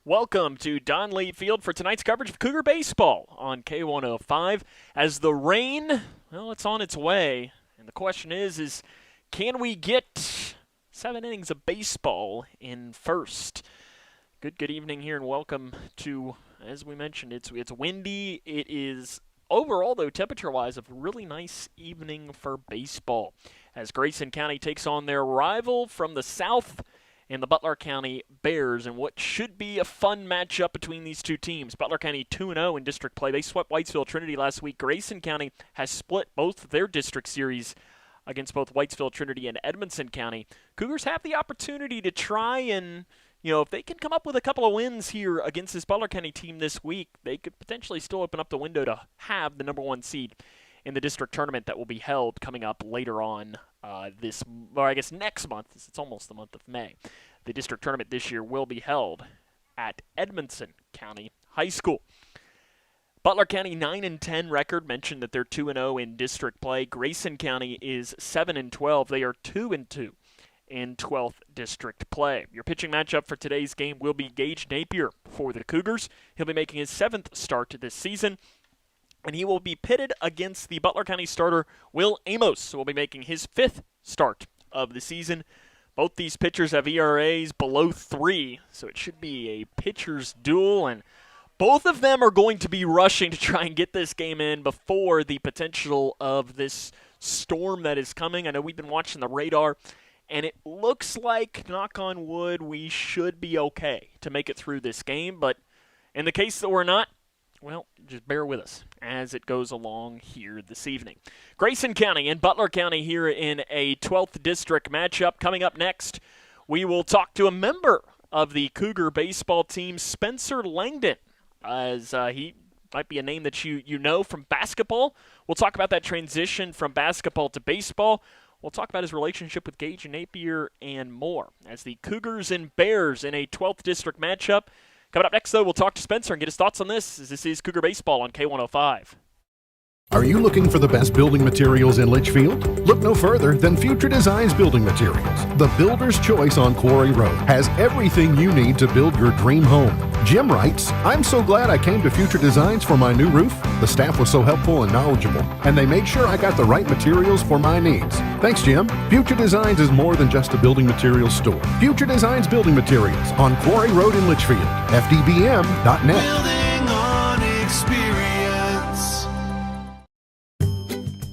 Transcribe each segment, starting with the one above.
Welcome to Don Lee Field for tonight's coverage of Cougar baseball on K105. As the rain, well, it's on its way. And the question is can we get 7 innings of baseball in first? Good evening here and welcome to, as we mentioned, it's windy. It is overall, though, temperature-wise, a really nice evening for baseball. As Grayson County takes on their rival from the south, and the Butler County Bears, and what should be a fun matchup between these two teams. Butler County 2-0 in district play. They swept Whitesville Trinity last week. Grayson County has split both of their district series against both Whitesville Trinity and Edmondson County. Cougars have the opportunity to try and, if they can come up with a couple of wins here against this Butler County team this week, they could potentially still open up the window to have the number 1 seed in the district tournament that will be held coming up later on next month. It's almost the month of May. The district tournament this year will be held at Edmondson County High School. Butler County 9-10 record, mentioned that they're 2-0 in district play. Grayson County is 7-12. They are 2-2 in 12th district play. Your pitching matchup for today's game will be Gage Napier for the Cougars. He'll be making his 7th start this season, and he will be pitted against the Butler County starter, Will Amos, who will be making his 5th start of the season. Both these pitchers have ERAs below 3, so it should be a pitcher's duel, and both of them are going to be rushing to try and get this game in before the potential of this storm that is coming. I know we've been watching the radar, and it looks like, knock on wood, we should be okay to make it through this game, but in the case that we're not, well, just bear with us as it goes along here this evening. Grayson County and Butler County here in a 12th district matchup. Coming up next, we will talk to a member of the Cougar baseball team, Spencer Langdon, as he might be a name that you know from basketball. We'll talk about that transition from basketball to baseball. We'll talk about his relationship with Gage Napier and more as the Cougars and Bears in a 12th district matchup. Coming up next, though, we'll talk to Spencer and get his thoughts on this, as this is Cougar Baseball on K105. Are you looking for the best building materials in Litchfield? Look no further than Future Designs Building Materials. The builder's choice on Quarry Road has everything you need to build your dream home. Jim writes, "I'm so glad I came to Future Designs for my new roof. The staff was so helpful and knowledgeable, and they made sure I got the right materials for my needs. Thanks, Jim." Future Designs is more than just a building materials store. Future Designs Building Materials on Quarry Road in Litchfield. FDBM.net. Building on experience.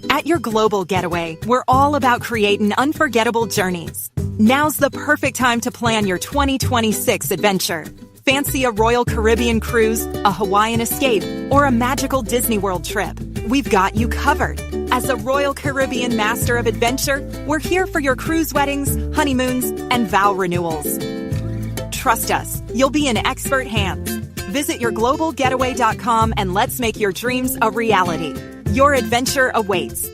At your global getaway, we're all about creating unforgettable journeys. Now's the perfect time to plan your 2026 adventure. Fancy a Royal Caribbean cruise, a Hawaiian escape, or a magical Disney World trip? We've got you covered. As a Royal Caribbean Master of Adventure, we're here for your cruise weddings, honeymoons, and vow renewals. Trust us, you'll be in expert hands. Visit yourglobalgetaway.com and let's make your dreams a reality. Your adventure awaits.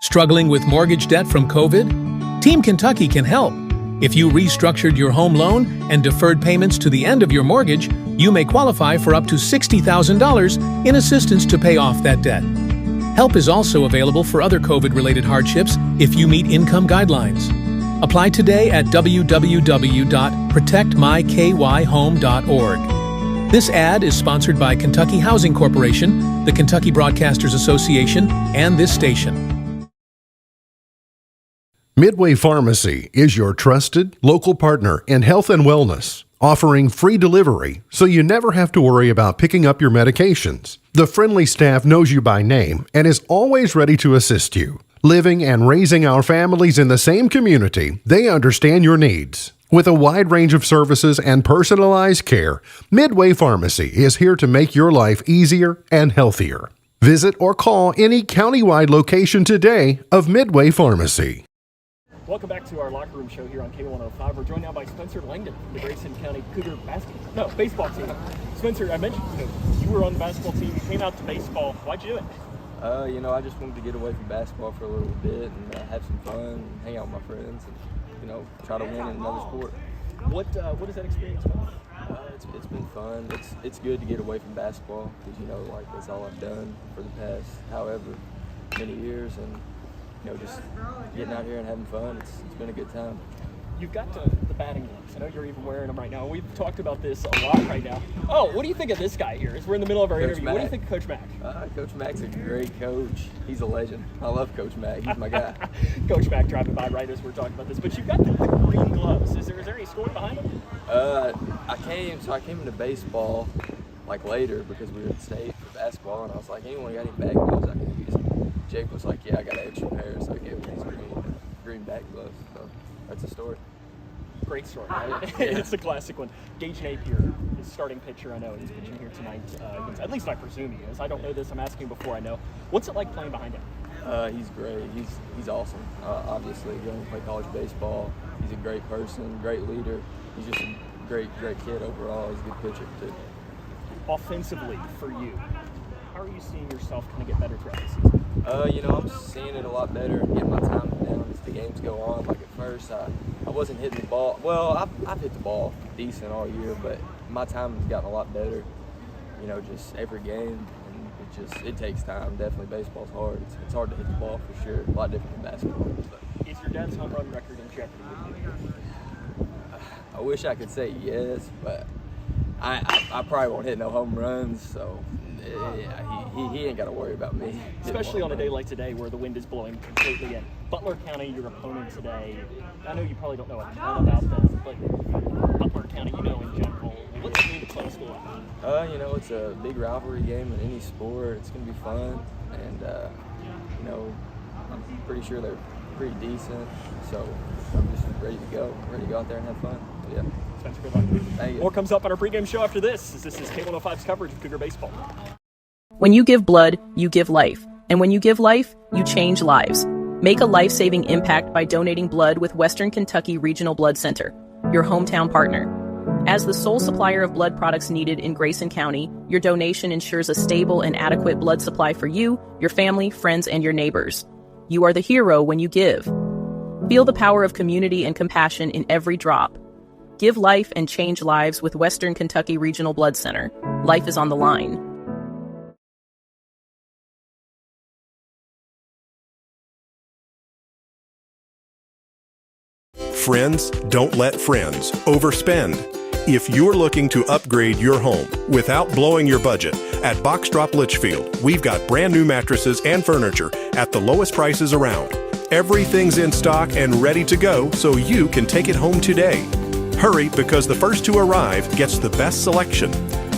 Struggling with mortgage debt from COVID? Team Kentucky can help. If you restructured your home loan and deferred payments to the end of your mortgage, you may qualify for up to $60,000 in assistance to pay off that debt. Help is also available for other COVID-related hardships if you meet income guidelines. Apply today at www.protectmykyhome.org. This ad is sponsored by Kentucky Housing Corporation, the Kentucky Broadcasters Association, and this station. Midway Pharmacy is your trusted local partner in health and wellness, offering free delivery so you never have to worry about picking up your medications. The friendly staff knows you by name and is always ready to assist you. Living and raising our families in the same community, they understand your needs. With a wide range of services and personalized care, Midway Pharmacy is here to make your life easier and healthier. Visit or call any countywide location today of Midway Pharmacy. Welcome back to our locker room show here on K105. We're joined now by Spencer Langdon, the Grayson County Cougar baseball team. Spencer, I mentioned you were on the basketball team. You came out to baseball. Why'd you do it? I just wanted to get away from basketball for a little bit and have some fun and hang out with my friends and, try to win in another sport. What is that experience like? It's been fun. It's good to get away from basketball because, that's all I've done for the past however many years. And, just getting out here and having fun, it's been a good time. You've got the batting gloves. I know you're even wearing them right now. We've talked about this a lot right now. Oh, what do you think of this guy here? As we're in the middle of our interview, what do you think of Coach Mack? Coach Mack's a great coach. He's a legend. I love Coach Mack. He's my guy. Coach Mack driving by right as we're talking about this. But you've got the green gloves. Is there any story behind them? I came into baseball like later because we were at state for basketball, and I was like, anyone got any bag gloves I can use? Jake was like, yeah, I got an extra pair, so he gave me these green bag gloves. So that's a story. Great story, right? It's a classic one. Gage Napier is starting pitcher. I know he's pitching here tonight. At least I presume he is. I don't know this. I'm asking before I know. What's it like playing behind him? He's great. He's awesome. Obviously, going to play college baseball. He's a great person, great leader. He's just a great kid overall. He's a good pitcher too. Offensively, for you, how are you seeing yourself kind of get better throughout the season? I'm seeing it a lot better, getting my time down as the games go on. Like at first, I wasn't hitting the ball. Well, I've hit the ball decent all year, but my time has gotten a lot better. Just every game, and it takes time. Definitely, baseball's hard. It's hard to hit the ball for sure. A lot different than basketball. But is your dad's home run record in jeopardy? I wish I could say yes, but I probably won't hit no home runs, so he ain't got to worry about me. Especially on a day like today where the wind is blowing completely in. Butler County, your opponent today, I know you probably don't know a ton about them, but Butler County, in general, what's it mean to play a school like that? It's a big rivalry game in any sport. It's going to be fun, and, I'm pretty sure they're pretty decent, so I'm just ready to go out there and have fun. So, yeah. Spencer, good luck. Thank you. More comes up on our pregame show after this. This is K105's coverage of Cougar Baseball. When you give blood, you give life. And when you give life, you change lives. Make a life-saving impact by donating blood with Western Kentucky Regional Blood Center, your hometown partner. As the sole supplier of blood products needed in Grayson County, your donation ensures a stable and adequate blood supply for you, your family, friends, and your neighbors. You are the hero when you give. Feel the power of community and compassion in every drop. Give life and change lives with Western Kentucky Regional Blood Center. Life is on the line. Friends don't let friends overspend. If you're looking to upgrade your home without blowing your budget, at Box Drop Litchfield, we've got brand new mattresses and furniture at the lowest prices around. Everything's in stock and ready to go so you can take it home today. Hurry, because the first to arrive gets the best selection.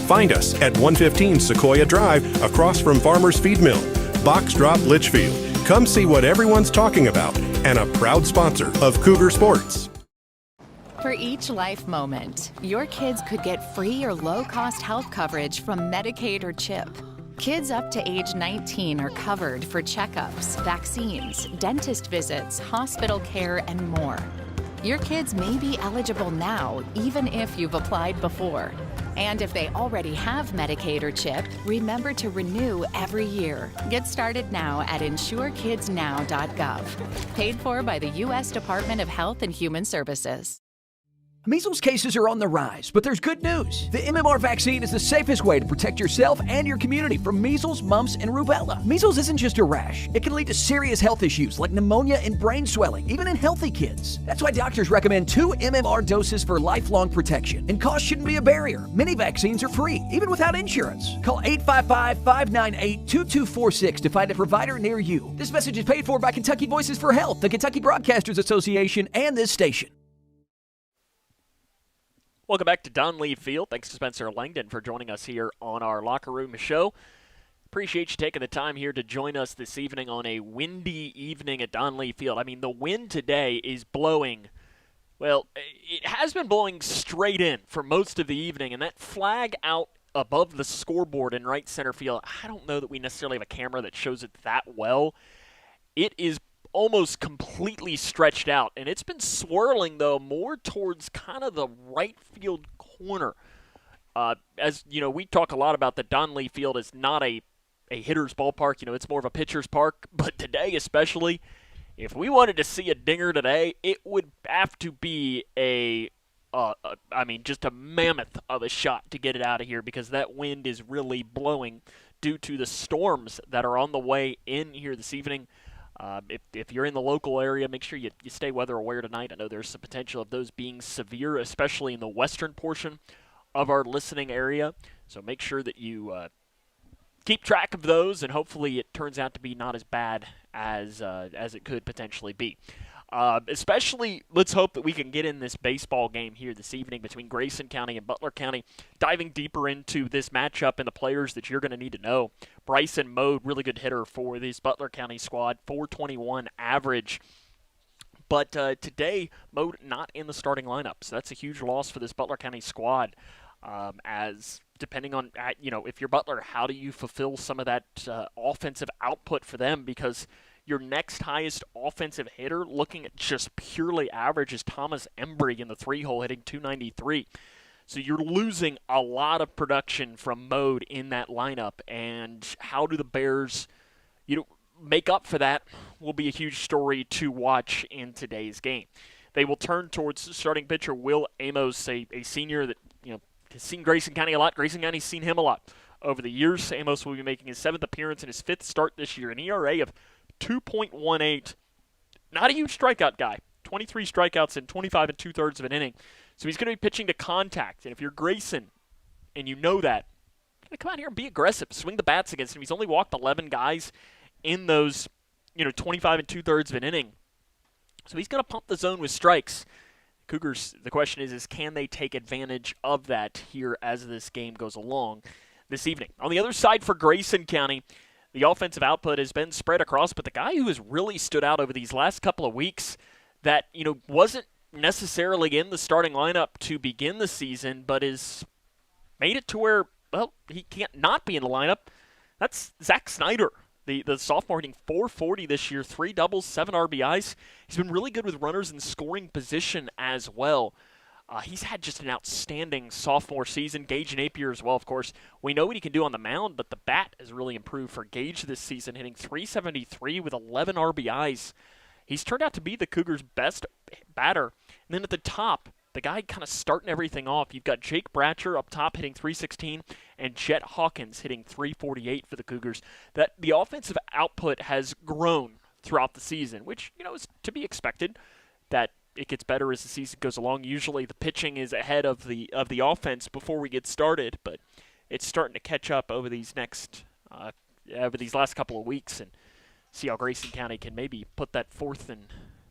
Find us at 115 Sequoia Drive across from Farmer's Feed Mill. Box Drop Litchfield. Come see what everyone's talking about, and a proud sponsor of Cougar Sports. For each life moment, your kids could get free or low-cost health coverage from Medicaid or CHIP. Kids up to age 19 are covered for checkups, vaccines, dentist visits, hospital care, and more. Your kids may be eligible now, even if you've applied before. And if they already have Medicaid or CHIP, remember to renew every year. Get started now at insurekidsnow.gov. Paid for by the U.S. Department of Health and Human Services. Measles cases are on the rise, but there's good news. The MMR vaccine is the safest way to protect yourself and your community from measles, mumps, and rubella. Measles isn't just a rash. It can lead to serious health issues like pneumonia and brain swelling, even in healthy kids. That's why doctors recommend 2 MMR doses for lifelong protection. And cost shouldn't be a barrier. Many vaccines are free, even without insurance. Call 855-598-2246 to find a provider near you. This message is paid for by Kentucky Voices for Health, the Kentucky Broadcasters Association, and this station. Welcome back to Donley Field. Thanks to Spencer Langdon for joining us here on our Locker Room show. Appreciate you taking the time here to join us this evening on a windy evening at Donley Field. I mean, the wind today is blowing, well, it has been blowing straight in for most of the evening, and that flag out above the scoreboard in right center field, I don't know that we necessarily have a camera that shows it that well. It is almost completely stretched out, and it's been swirling, though, more towards kind of the right field corner. As you know, we talk a lot about that Donley Field is not a hitter's ballpark. You know, it's more of a pitcher's park. But today especially, if we wanted to see a dinger today, it would have to be just a mammoth of a shot to get it out of here, because that wind is really blowing due to the storms that are on the way in here this evening. If you're in the local area, make sure you stay weather aware tonight. I know there's some potential of those being severe, especially in the western portion of our listening area. So make sure that you keep track of those, and hopefully it turns out to be not as bad as it could potentially be. Especially, let's hope that we can get in this baseball game here this evening between Grayson County and Butler County, diving deeper into this matchup and the players that you're going to need to know. Bryson Mode, really good hitter for this Butler County squad, .421 average. But today, Mode not in the starting lineup, so that's a huge loss for this Butler County squad. As depending on, if you're Butler, how do you fulfill some of that offensive output for them? Because your next highest offensive hitter, looking at just purely average, is Thomas Embry in the 3-hole, hitting .293. So you're losing a lot of production from Mode in that lineup. And how do the Bears, make up for that will be a huge story to watch in today's game. They will turn towards starting pitcher Will Amos, a senior that has seen Grayson County a lot. Grayson County's seen him a lot over the years. Amos will be making his 7th appearance and his 5th start this year, an ERA of 2.18. Not a huge strikeout guy. 23 strikeouts in 25 2/3 of an inning. So he's going to be pitching to contact. And if you're Grayson and you know that, you're going to come out here and be aggressive. Swing the bats against him. He's only walked 11 guys in those 25 2/3 of an inning. So he's going to pump the zone with strikes. Cougars, the question is can they take advantage of that here as this game goes along this evening? On the other side for Grayson County, the offensive output has been spread across, but the guy who has really stood out over these last couple of weeks that, wasn't necessarily in the starting lineup to begin the season, but has made it to where, he can't not be in the lineup, that's Zach Snyder. The sophomore hitting .440 this year, 3 doubles, 7 RBIs. He's been really good with runners in scoring position as well. He's had just an outstanding sophomore season. Gage Napier as well, of course. We know what he can do on the mound, but the bat has really improved for Gage this season, hitting .373 with 11 RBIs. He's turned out to be the Cougars' best batter. And then at the top, the guy kind of starting everything off. You've got Jake Bratcher up top hitting .316 and Jet Hawkins hitting .348 for the Cougars. That the offensive output has grown throughout the season, which, is to be expected. That it gets better as the season goes along. Usually the pitching is ahead of the offense before we get started, but it's starting to catch up over these last couple of weeks, and see how Grayson County can maybe put that forth and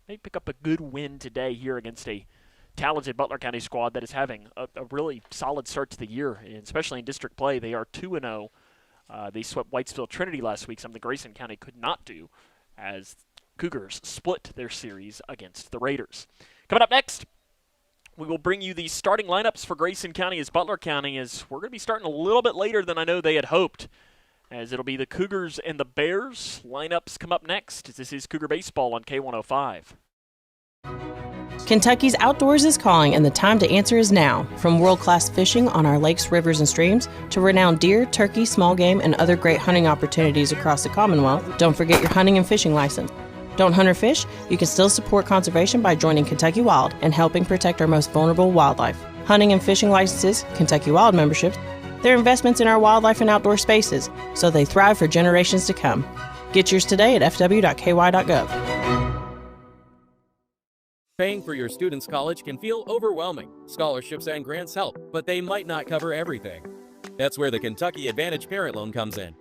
maybe pick up a good win today here against a talented Butler County squad that is having a really solid start to the year, and especially in district play. They are 2-0. They swept Whitesville Trinity last week, something Grayson County could not do, as Cougars split their series against the Raiders. Coming up next, we will bring you the starting lineups for Grayson County as Butler County, as we're going to be starting a little bit later than I know they had hoped, as it'll be the Cougars and the Bears. Lineups come up next. This is Cougar Baseball on K105. Kentucky's outdoors is calling, and the time to answer is now. From world-class fishing on our lakes, rivers, and streams to renowned deer, turkey, small game, and other great hunting opportunities across the Commonwealth, don't forget your hunting and fishing license. Don't hunt or fish? You can still support conservation by joining Kentucky Wild and helping protect our most vulnerable wildlife. Hunting and fishing licenses, Kentucky Wild memberships, they're investments in our wildlife and outdoor spaces, so they thrive for generations to come. Get yours today at fw.ky.gov. Paying for your student's college can feel overwhelming. Scholarships and grants help, but they might not cover everything. That's where the Kentucky Advantage Parent Loan comes in.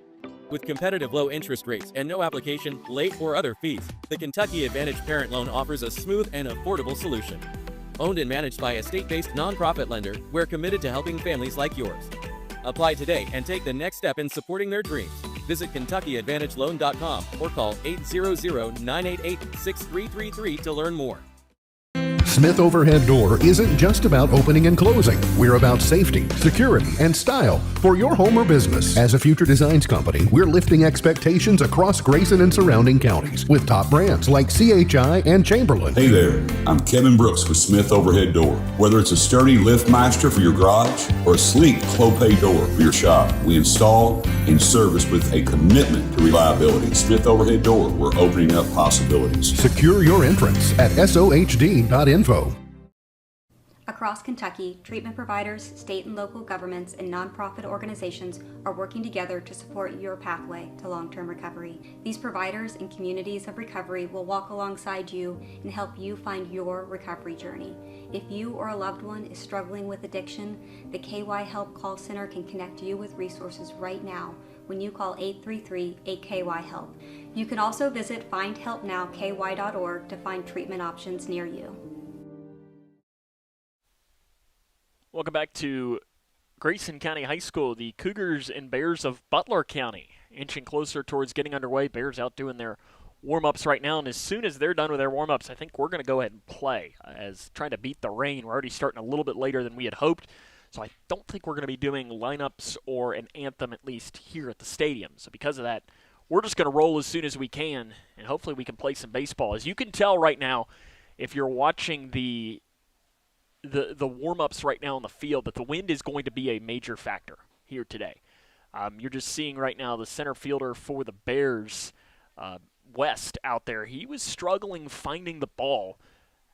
With competitive low interest rates and no application, late, or other fees, the Kentucky Advantage Parent Loan offers a smooth and affordable solution. Owned and managed by a state-based nonprofit lender, we're committed to helping families like yours. Apply today and take the next step in supporting their dreams. Visit KentuckyAdvantageLoan.com or call 800-988-6333 to learn more. Smith Overhead Door isn't just about opening and closing. We're about safety, security, and style for your home or business. As a Future Designs company, we're lifting expectations across Grayson and surrounding counties with top brands like CHI and Chamberlain. Hey there, I'm Kevin Brooks with Smith Overhead Door. Whether it's a sturdy LiftMaster for your garage or a sleek Clopay door for your shop, we install and service with a commitment to reliability. Smith Overhead Door, we're opening up possibilities. Secure your entrance at sohd.info. Across Kentucky, treatment providers, state and local governments, and nonprofit organizations are working together to support your pathway to long-term recovery. These providers and communities of recovery will walk alongside you and help you find your recovery journey. If you or a loved one is struggling with addiction, the KY Help Call Center can connect you with resources right now when you call 833-8KY-HELP. You can also visit findhelpnowky.org to find treatment options near you. Welcome back to Grayson County High School. The Cougars and Bears of Butler County inching closer towards getting underway. Bears out doing their warm-ups right now, and as soon as they're done with their warm-ups, I think we're going to go ahead and play. As trying to beat the rain, we're already starting a little bit later than we had hoped, so I don't think we're going to be doing lineups or an anthem, at least here at the stadium. So because of that, we're just going to roll as soon as we can, and hopefully we can play some baseball. As you can tell right now, if you're watching the warm-ups right now on the field, that the wind is going to be a major factor here today. You're just seeing right now the center fielder for the Bears, West, out there. He was struggling finding the ball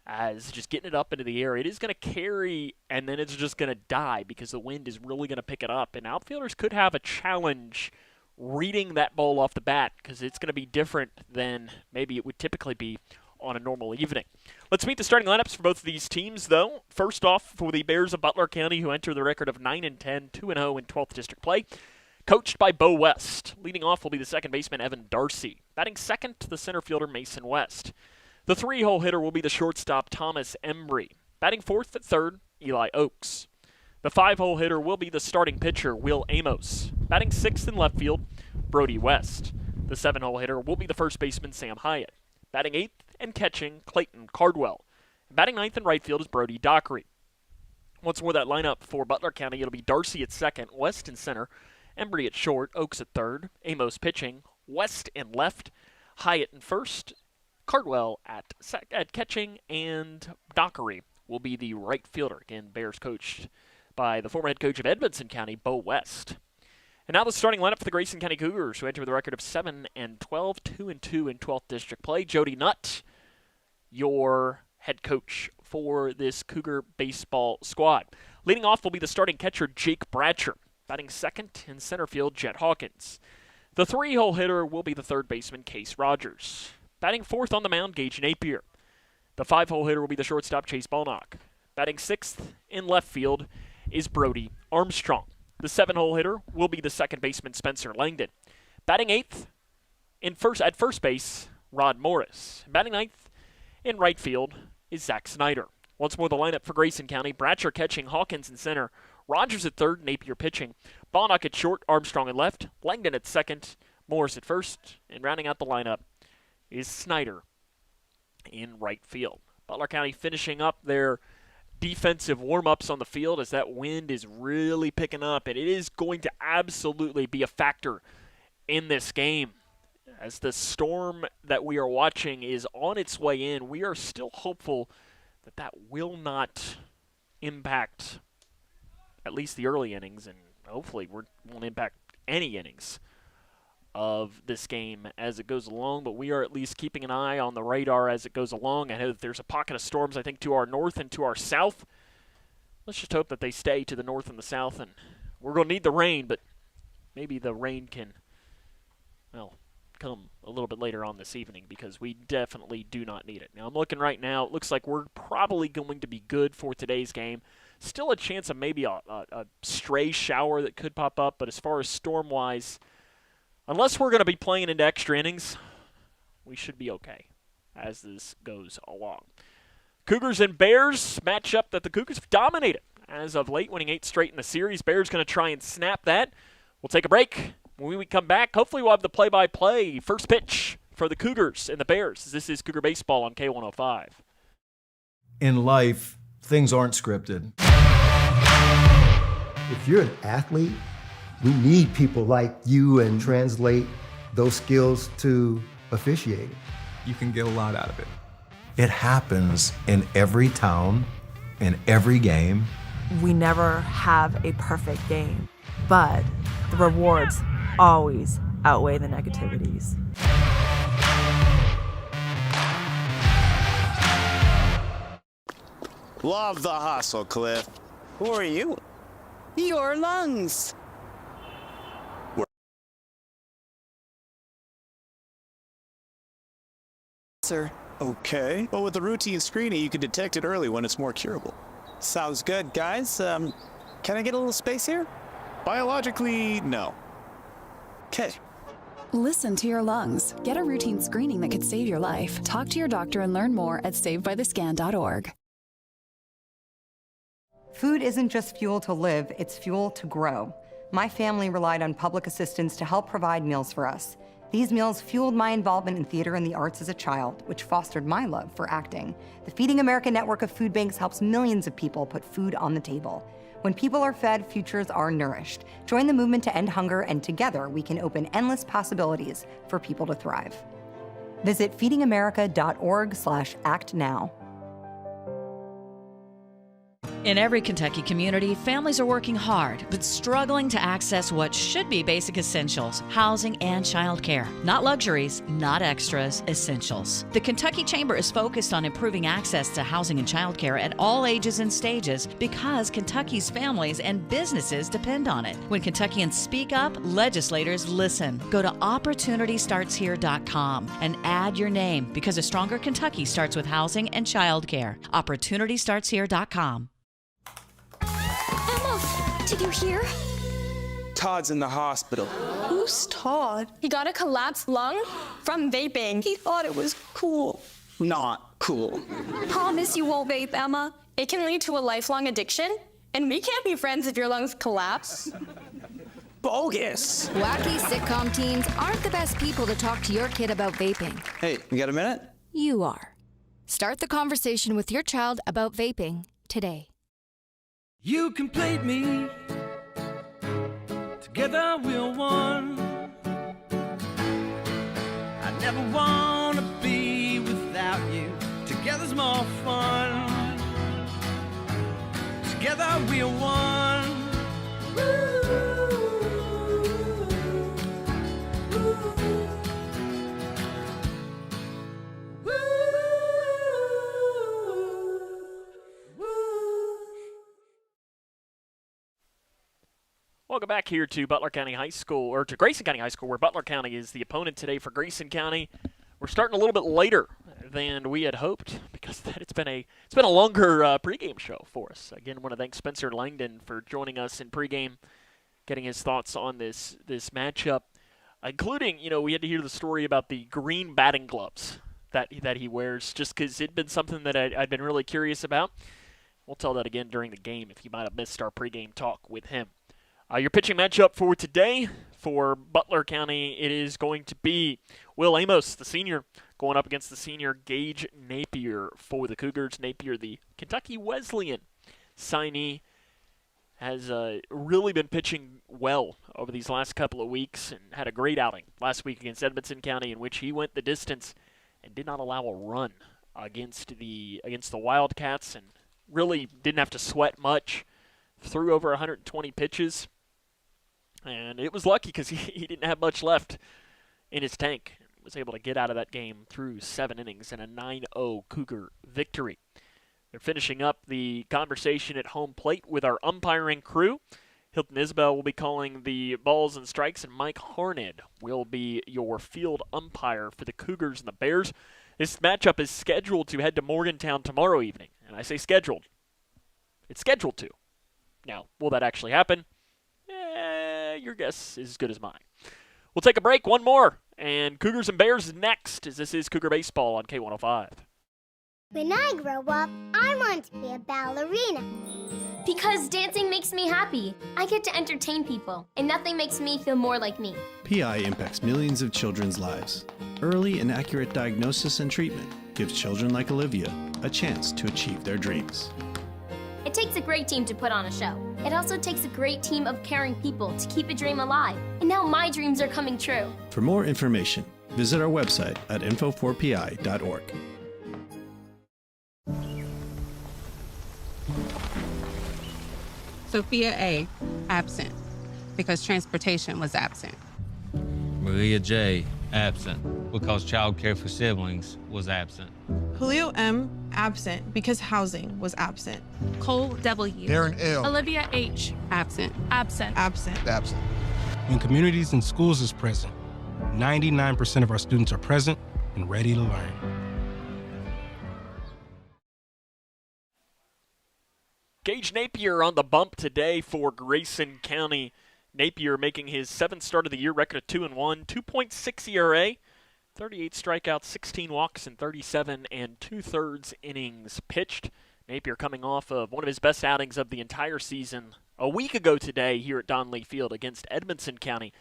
as just getting it up into the air. It is going to carry, and then it's just going to die because the wind is really going to pick it up. And outfielders could have a challenge reading that ball off the bat because it's going to be different than maybe it would typically be on a normal evening. Let's meet the starting lineups for both of these teams, though. First off, for the Bears of Butler County, who enter the record of 9-10, 2-0 in 12th District play, coached by Bo West. Leading off will be the second baseman, Evan Darcy. Batting second, the center fielder, Mason West. The three-hole hitter will be the shortstop, Thomas Embry. Batting fourth at third, Eli Oakes. The five-hole hitter will be the starting pitcher, Will Amos. Batting sixth in left field, Brody West. The seven-hole hitter will be the first baseman, Sam Hyatt. Batting eighth and catching, Clayton Cardwell. Batting ninth in right field is Brody Dockery. Once more, that lineup for Butler County, it'll be Darcy at second, West in center, Embry at short, Oakes at third, Amos pitching, West in left, Hyatt in first, Cardwell at catching, and Dockery will be the right fielder. Again, Bears coached by the former head coach of Edmonson County, Bo West. And now the starting lineup for the Grayson County Cougars, who enter with a record of 7-12, 2-2 in 12th District play. Jody Nutt, your head coach for this Cougar baseball squad. Leading off will be the starting catcher, Jake Bratcher. Batting second in center field, Jet Hawkins. The three-hole hitter will be the third baseman, Case Rogers. Batting fourth on the mound, Gage Napier. The five-hole hitter will be the shortstop, Chase Balnock. Batting sixth in left field is Brody Armstrong. The seven-hole hitter will be the second baseman, Spencer Langdon. Batting eighth at first base, Rod Morris. Batting ninth in right field is Zach Snyder. Once more, the lineup for Grayson County: Bratcher catching, Hawkins in center, Rogers at third, Napier pitching, Balnock at short, Armstrong at left, Langdon at second, Morris at first, and rounding out the lineup is Snyder in right field. Butler County finishing up their defensive warm-ups on the field as that wind is really picking up, and it is going to absolutely be a factor in this game. As the storm that we are watching is on its way in, we are still hopeful that that will not impact at least the early innings, and hopefully won't impact any innings of this game as it goes along, but we are at least keeping an eye on the radar as it goes along. I know that there's a pocket of storms, I think, to our north and to our south. Let's just hope that they stay to the north and the south, and we're going to need the rain, but maybe the rain can, come a little bit later on this evening because we definitely do not need it. Now, I'm looking right now. It looks like we're probably going to be good for today's game. Still a chance of maybe a stray shower that could pop up, but as far as storm-wise, unless we're going to be playing into extra innings, we should be okay as this goes along. Cougars and Bears, matchup that the Cougars have dominated as of late, winning 8 straight in the series. Bears going to try and snap that. We'll take a break. When we come back, hopefully we'll have the play-by-play. First pitch for the Cougars and the Bears. This is Cougar Baseball on K105. In life, things aren't scripted. If you're an athlete, we need people like you and translate those skills to officiating. You can get a lot out of it. It happens in every town, in every game. We never have a perfect game, but the rewards always outweigh the negativities. Love the hustle, Cliff. Who are you? Your lungs. Sir. Okay. Well, with the routine screening, you can detect it early when it's more curable. Sounds good, guys. Can I get a little space here? Biologically, no. Okay. Listen to your lungs. Get a routine screening that could save your life. Talk to your doctor and learn more at savedbythescan.org. Food isn't just fuel to live, it's fuel to grow. My family relied on public assistance to help provide meals for us. These meals fueled my involvement in theater and the arts as a child, which fostered my love for acting. The Feeding America network of food banks helps millions of people put food on the table. When people are fed, futures are nourished. Join the movement to end hunger, and together we can open endless possibilities for people to thrive. Visit feedingamerica.org/actnow. In every Kentucky community, families are working hard, but struggling to access what should be basic essentials, housing and childcare. Not luxuries, not extras, essentials. The Kentucky Chamber is focused on improving access to housing and childcare at all ages and stages because Kentucky's families and businesses depend on it. When Kentuckians speak up, legislators listen. Go to OpportunityStartsHere.com and add your name because a stronger Kentucky starts with housing and childcare. OpportunityStartsHere.com. Did you hear? Todd's in the hospital. Who's Todd? He got a collapsed lung from vaping. He thought it was cool. Not cool. Promise you won't vape, Emma. It can lead to a lifelong addiction, and we can't be friends if your lungs collapse. Bogus. Wacky sitcom teens aren't the best people to talk to your kid about vaping. Hey, you got a minute? You are. Start the conversation with your child about vaping today. You complete me. Together we're one. I never wanna be without you. Together's more fun. Together we're one. Welcome back here to Butler County High School, or to Grayson County High School, where Butler County is the opponent today for Grayson County. We're starting a little bit later than we had hoped because it's been a longer pregame show for us. Again, I want to thank Spencer Langdon for joining us in pregame, getting his thoughts on this matchup, including, we had to hear the story about the green batting gloves that he wears, just because it'd been something that I'd been really curious about. We'll tell that again during the game if you might have missed our pregame talk with him. Your pitching matchup for today for Butler County, it is going to be Will Amos, the senior, going up against the senior Gage Napier for the Cougars. Napier, the Kentucky Wesleyan signee, has really been pitching well over these last couple of weeks and had a great outing last week against Edmonson County, in which he went the distance and did not allow a run against the Wildcats, and really didn't have to sweat much. Threw over 120 pitches. And it was lucky because he didn't have much left in his tank. He was able to get out of that game through 7 innings and a 9-0 Cougar victory. They're finishing up the conversation at home plate with our umpiring crew. Hilton Isbell will be calling the balls and strikes, and Mike Harned will be your field umpire for the Cougars and the Bears. This matchup is scheduled to head to Morgantown tomorrow evening. And I say scheduled. It's scheduled to. Now, will that actually happen? Your guess is as good as mine. We'll take a break, one more, and Cougars and Bears next, as this is Cougar Baseball on K105. When I grow up, I want to be a ballerina. Because dancing makes me happy. I get to entertain people, and nothing makes me feel more like me. PI impacts millions of children's lives. Early and accurate diagnosis and treatment gives children like Olivia a chance to achieve their dreams. It takes a great team to put on a show. It also takes a great team of caring people to keep a dream alive. And now my dreams are coming true. For more information, visit our website at info4pi.org. Sophia A., absent, because transportation was absent. Maria J., absent, because child care for siblings was absent. Julio M., absent because housing was absent. Cole W. Darren L. Olivia H. Absent. Absent. Absent. Absent. When communities and schools is present, 99% of our students are present and ready to learn. Gage Napier on the bump today for Grayson County. Napier making his 7th start of the year, record of 2-1, 2.6 ERA, 38 strikeouts, 16 walks, and 37 2/3 innings pitched. Napier coming off of one of his best outings of the entire season a week ago today here at Donley Field against Edmonson County,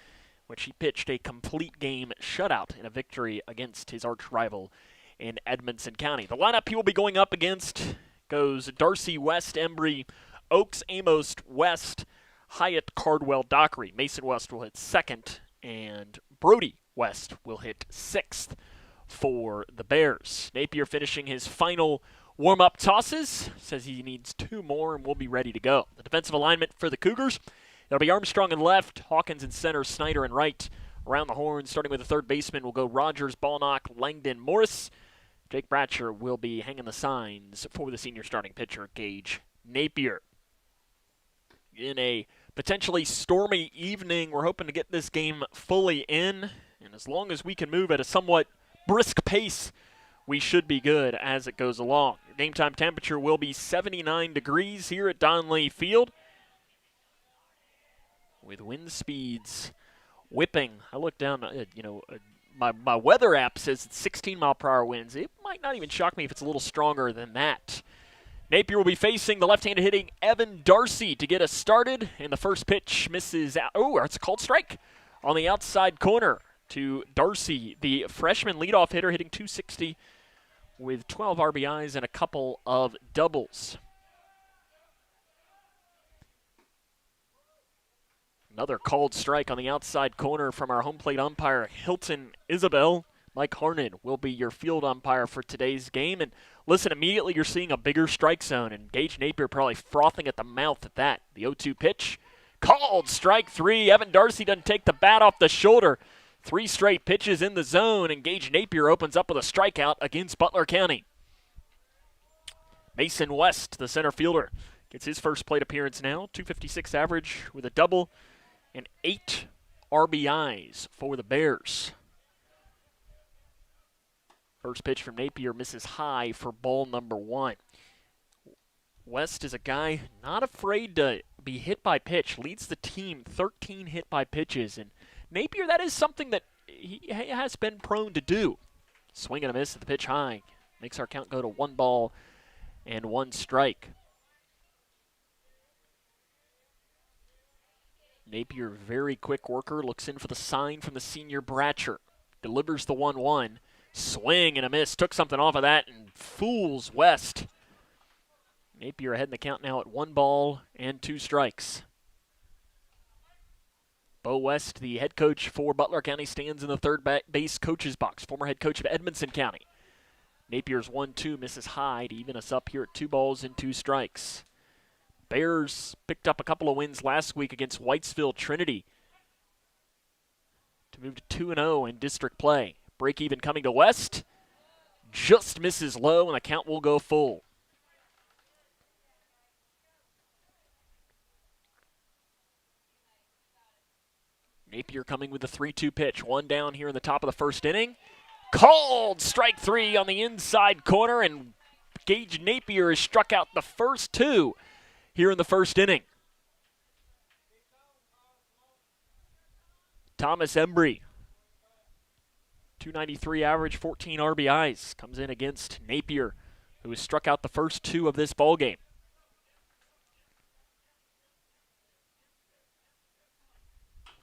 which he pitched a complete game shutout in a victory against his arch rival in Edmonson County. The lineup he will be going up against goes Darcy West, Embry, Oaks, Amos West, Hyatt, Cardwell, Dockery. Mason West will hit 2nd, and Brody West will hit 6th for the Bears. Napier finishing his final warm-up tosses. Says he needs 2 more and we'll be ready to go. The defensive alignment for the Cougars, it'll be Armstrong in left, Hawkins in center, Snyder in right. Around the horn, starting with the third baseman, will go Rogers, Ballnock, Langdon, Morris. Jake Bratcher will be hanging the signs for the senior starting pitcher, Gage Napier. In a potentially stormy evening, we're hoping to get this game fully in. And as long as we can move at a somewhat brisk pace, we should be good as it goes along. Your game time temperature will be 79 degrees here at Donley Field, with wind speeds whipping. I look down, my weather app says it's 16-mile-per-hour winds. It might not even shock me if it's a little stronger than that. Napier will be facing the left-handed hitting Evan Darcy to get us started. And the first pitch misses out. Oh, it's a called strike on the outside corner to Darcy, the freshman leadoff hitter, hitting .260 with 12 RBIs and a couple of doubles. Another called strike on the outside corner from our home plate umpire, Hilton Isabel. Mike Harnan will be your field umpire for today's game. And listen, immediately you're seeing a bigger strike zone, and Gage Napier probably frothing at the mouth at that. The 0-2 pitch, called strike 3. Evan Darcy doesn't take the bat off the shoulder. 3 straight pitches in the zone, and Gage Napier opens up with a strikeout against Butler County. Mason West, the center fielder, gets his first plate appearance now. .256 average with a double and 8 RBIs for the Bears. First pitch from Napier misses high for ball number 1. West is a guy not afraid to be hit by pitch. Leads the team 13 hit by pitches. And Napier, that is something that he has been prone to do. Swing and a miss at the pitch high. Makes our count go to 1 ball and 1 strike. Napier, very quick worker, looks in for the sign from the senior Bratcher. Delivers the 1-1. Swing and a miss. Took something off of that and fools West. Napier ahead in the count now at 1 ball and 2 strikes. Bo West, the head coach for Butler County, stands in the third base coach's box. Former head coach of Edmonson County. Napier's 1-2 misses high to even us up here at 2 balls and 2 strikes. Bears picked up a couple of wins last week against Whitesville Trinity to move to 2-0 in district play. Break even coming to West. Just misses low, and the count will go full. Napier coming with the 3-2 pitch. 1 down here in the top of the first inning. Called strike 3 on the inside corner, and Gage Napier has struck out the first 2 here in the first inning. Thomas Embry, .293 average, 14 RBIs, comes in against Napier, who has struck out the first 2 of this ballgame.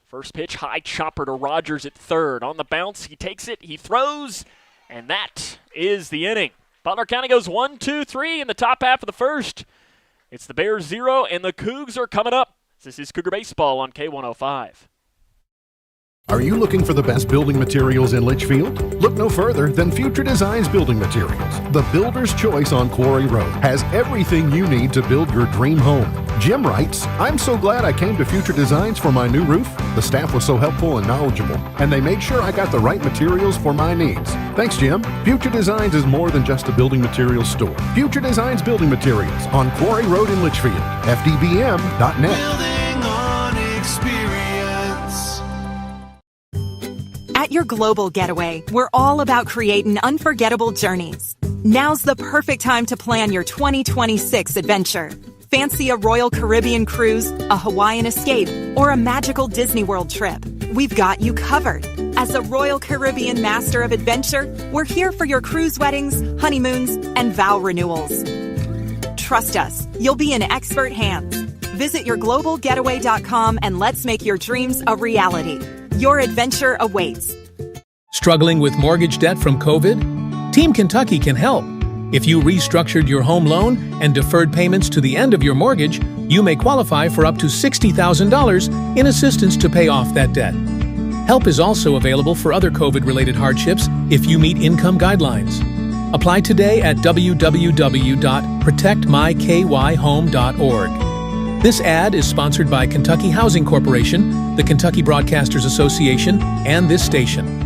First pitch, high chopper to Rogers at third. On the bounce, he takes it, he throws, and that is the inning. Butler County goes 1-2-3 in the top half of the first. It's the Bears 0, and the Cougs are coming up. This is Cougar Baseball on K105. Are you looking for the best building materials in Litchfield? Look no further than Future Designs Building Materials. The builder's choice on Quarry Road has everything you need to build your dream home. Jim writes, I'm so glad I came to Future Designs for my new roof. The staff was so helpful and knowledgeable, and they made sure I got the right materials for my needs. Thanks, Jim. Future Designs is more than just a building materials store. Future Designs Building Materials on Quarry Road in Litchfield. FDBM.net. Building on experience. At your global getaway, we're all about creating unforgettable journeys. Now's the perfect time to plan your 2026 adventure. Fancy a Royal Caribbean cruise, a Hawaiian escape, or a magical Disney World trip? We've got you covered. As a Royal Caribbean Master of Adventure, we're here for your cruise weddings, honeymoons, and vow renewals. Trust us, you'll be in expert hands. Visit yourglobalgetaway.com and let's make your dreams a reality. Your adventure awaits. Struggling with mortgage debt from COVID? Team Kentucky can help. If you restructured your home loan and deferred payments to the end of your mortgage, you may qualify for up to $60,000 in assistance to pay off that debt. Help is also available for other COVID-related hardships if you meet income guidelines. Apply today at www.protectmykyhome.org. This ad is sponsored by Kentucky Housing Corporation, the Kentucky Broadcasters Association, and this station.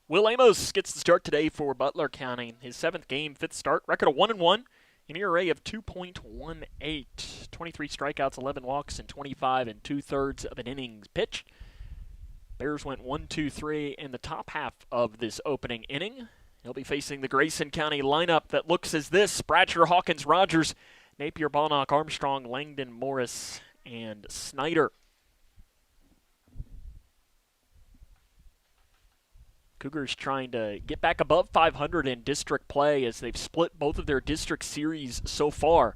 Will Amos gets the start today for Butler County. His 7th game, 5th start, record of 1-1, an ERA of 2.18, 23 strikeouts, 11 walks, and 25 2/3 of an innings pitched. Bears went 1-2-3 in the top half of this opening inning. He'll be facing the Grayson County lineup that looks as this: Bratcher, Hawkins, Rogers, Napier, Balnock, Armstrong, Langdon, Morris, and Snyder. Cougars trying to get back above 500 in district play as they've split both of their district series so far.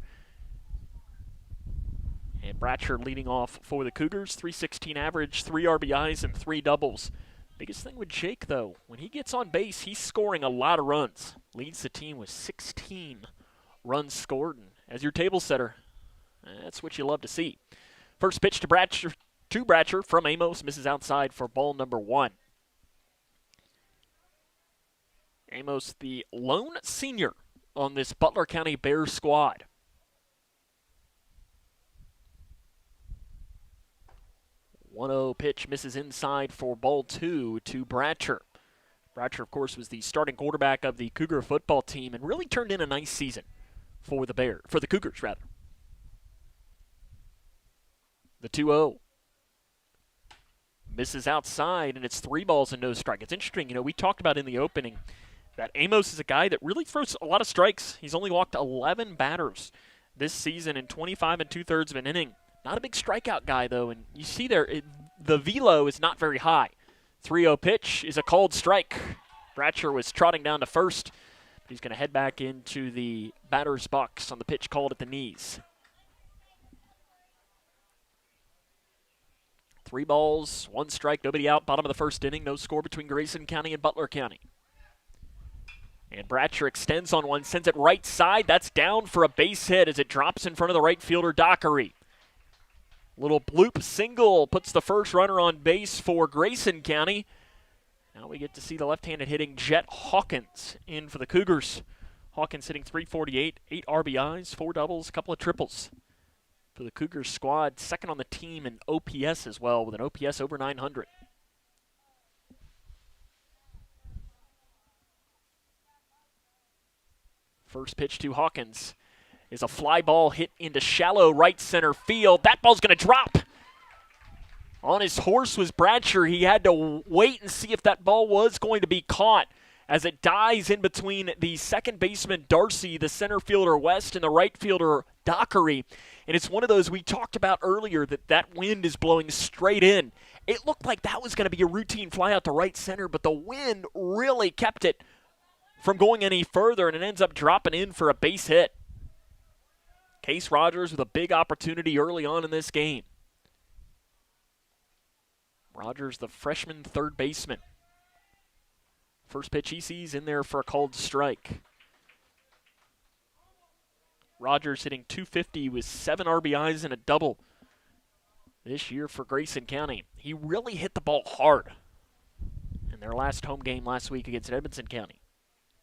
And Bratcher leading off for the Cougars, 316 average, 3 RBIs, and 3 doubles. Biggest thing with Jake, though, when he gets on base, he's scoring a lot of runs. Leads the team with 16 runs scored. And as your table setter, that's what you love to see. First pitch to Bratcher from Amos, misses outside for ball number 1. Amos, the lone senior on this Butler County Bears squad. One-0 pitch misses inside for ball 2 to Bratcher. Bratcher, of course, was the starting quarterback of the Cougar football team and really turned in a nice season for the Cougars, rather. The 2-0 misses outside, and it's 3 balls and no strike. It's interesting, we talked about in the opening that Amos is a guy that really throws a lot of strikes. He's only walked 11 batters this season in 25 2/3 of an inning. Not a big strikeout guy, though, and you see there, the velo is not very high. 3-0 pitch is a called strike. Bratcher was trotting down to first. He's going to head back into the batter's box on the pitch called at the knees. 3 balls, 1 strike, nobody out, bottom of the first inning. No score between Grayson County and Butler County. And Bratcher extends on one, sends it right side. That's down for a base hit as it drops in front of the right fielder, Dockery. Little bloop single puts the first runner on base for Grayson County. Now we get to see the left-handed hitting Jet Hawkins in for the Cougars. Hawkins hitting .348, 8 RBIs, 4 doubles, a couple of triples for the Cougars squad. Second on the team in OPS as well, with an OPS over 900. First pitch to Hawkins is a fly ball hit into shallow right center field. That ball's going to drop. On his horse was Bratcher. He had to wait and see if that ball was going to be caught as it dies in between the second baseman, Darcy, the center fielder, West, and the right fielder, Dockery. And it's one of those we talked about earlier that wind is blowing straight in. It looked like that was going to be a routine fly out to right center, but the wind really kept it from going any further, and it ends up dropping in for a base hit. Case Rogers with a big opportunity early on in this game. Rogers, the freshman third baseman. First pitch he sees in there for a called strike. Rogers hitting .250 with 7 RBIs and a double this year for Grayson County. He really hit the ball hard in their last home game last week against Edmonson County.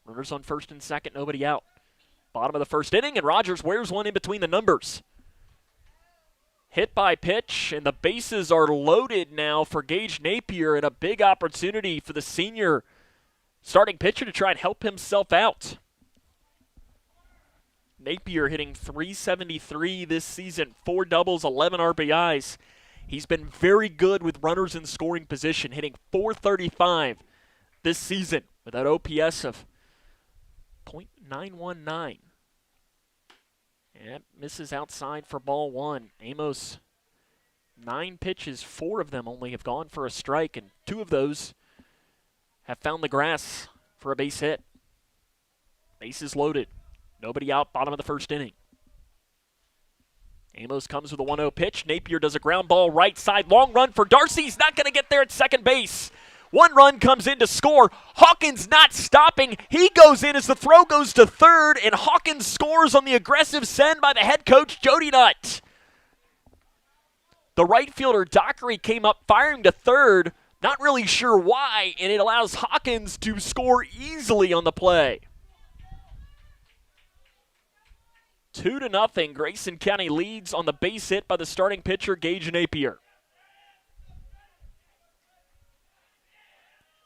Runners on first and second, nobody out. Bottom of the first inning, and Rogers wears one in between the numbers. Hit by pitch, and the bases are loaded now for Gage Napier, and a big opportunity for the senior starting pitcher to try and help himself out. Napier hitting .373 this season, 4 doubles, 11 RBIs. He's been very good with runners in scoring position, hitting .435 this season with that OPS of .919. Yep, misses outside for ball one. Amos, 9 pitches, 4 of them only have gone for a strike, and 2 of those have found the grass for a base hit. Bases loaded. Nobody out, bottom of the first inning. Amos comes with a 1-0 pitch. Napier does a ground ball right side. Long run for Darcy. He's not going to get there at second base. 1 run comes in to score. Hawkins not stopping. He goes in as the throw goes to third, and Hawkins scores on the aggressive send by the head coach, Jody Nutt. The right fielder, Dockery, came up firing to third. Not really sure why, and it allows Hawkins to score easily on the play. 2-0, Grayson County leads on the base hit by the starting pitcher, Gage Napier.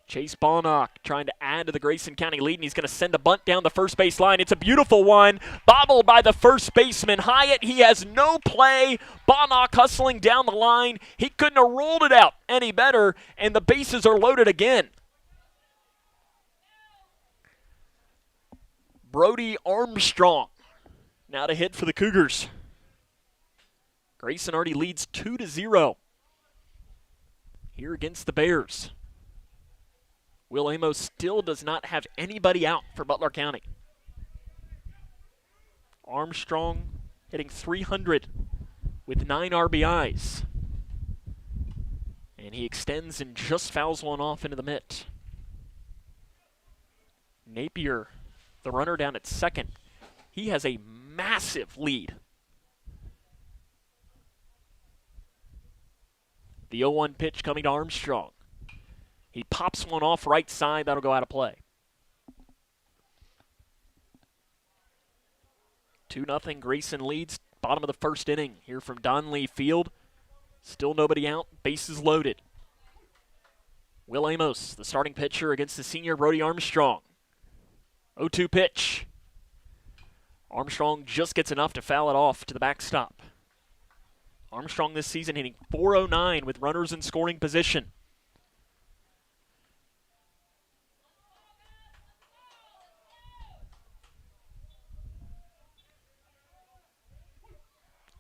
Chase Bonnock trying to add to the Grayson County lead, and he's going to send a bunt down the first base line. It's a beautiful one. Bobbled by the first baseman, Hyatt. He has no play. Bonnock hustling down the line. He couldn't have rolled it out any better, and the bases are loaded again. Brody Armstrong now to hit for the Cougars. Grayson already leads 2-0 here against the Bears. Will Amos still does not have anybody out for Butler County. Armstrong hitting .300 with 9 RBIs. And he extends and just fouls one off into the mitt. Napier, the runner down at second. He has a massive lead. The 0-1 pitch coming to Armstrong. He pops one off right side. That'll go out of play. 2-0. Grayson leads. Bottom of the first inning here from Donley Field. Still nobody out. Bases loaded. Will Amos, the starting pitcher against the senior Brody Armstrong. 0-2 pitch. Armstrong just gets enough to foul it off to the backstop. Armstrong this season hitting .409 with runners in scoring position.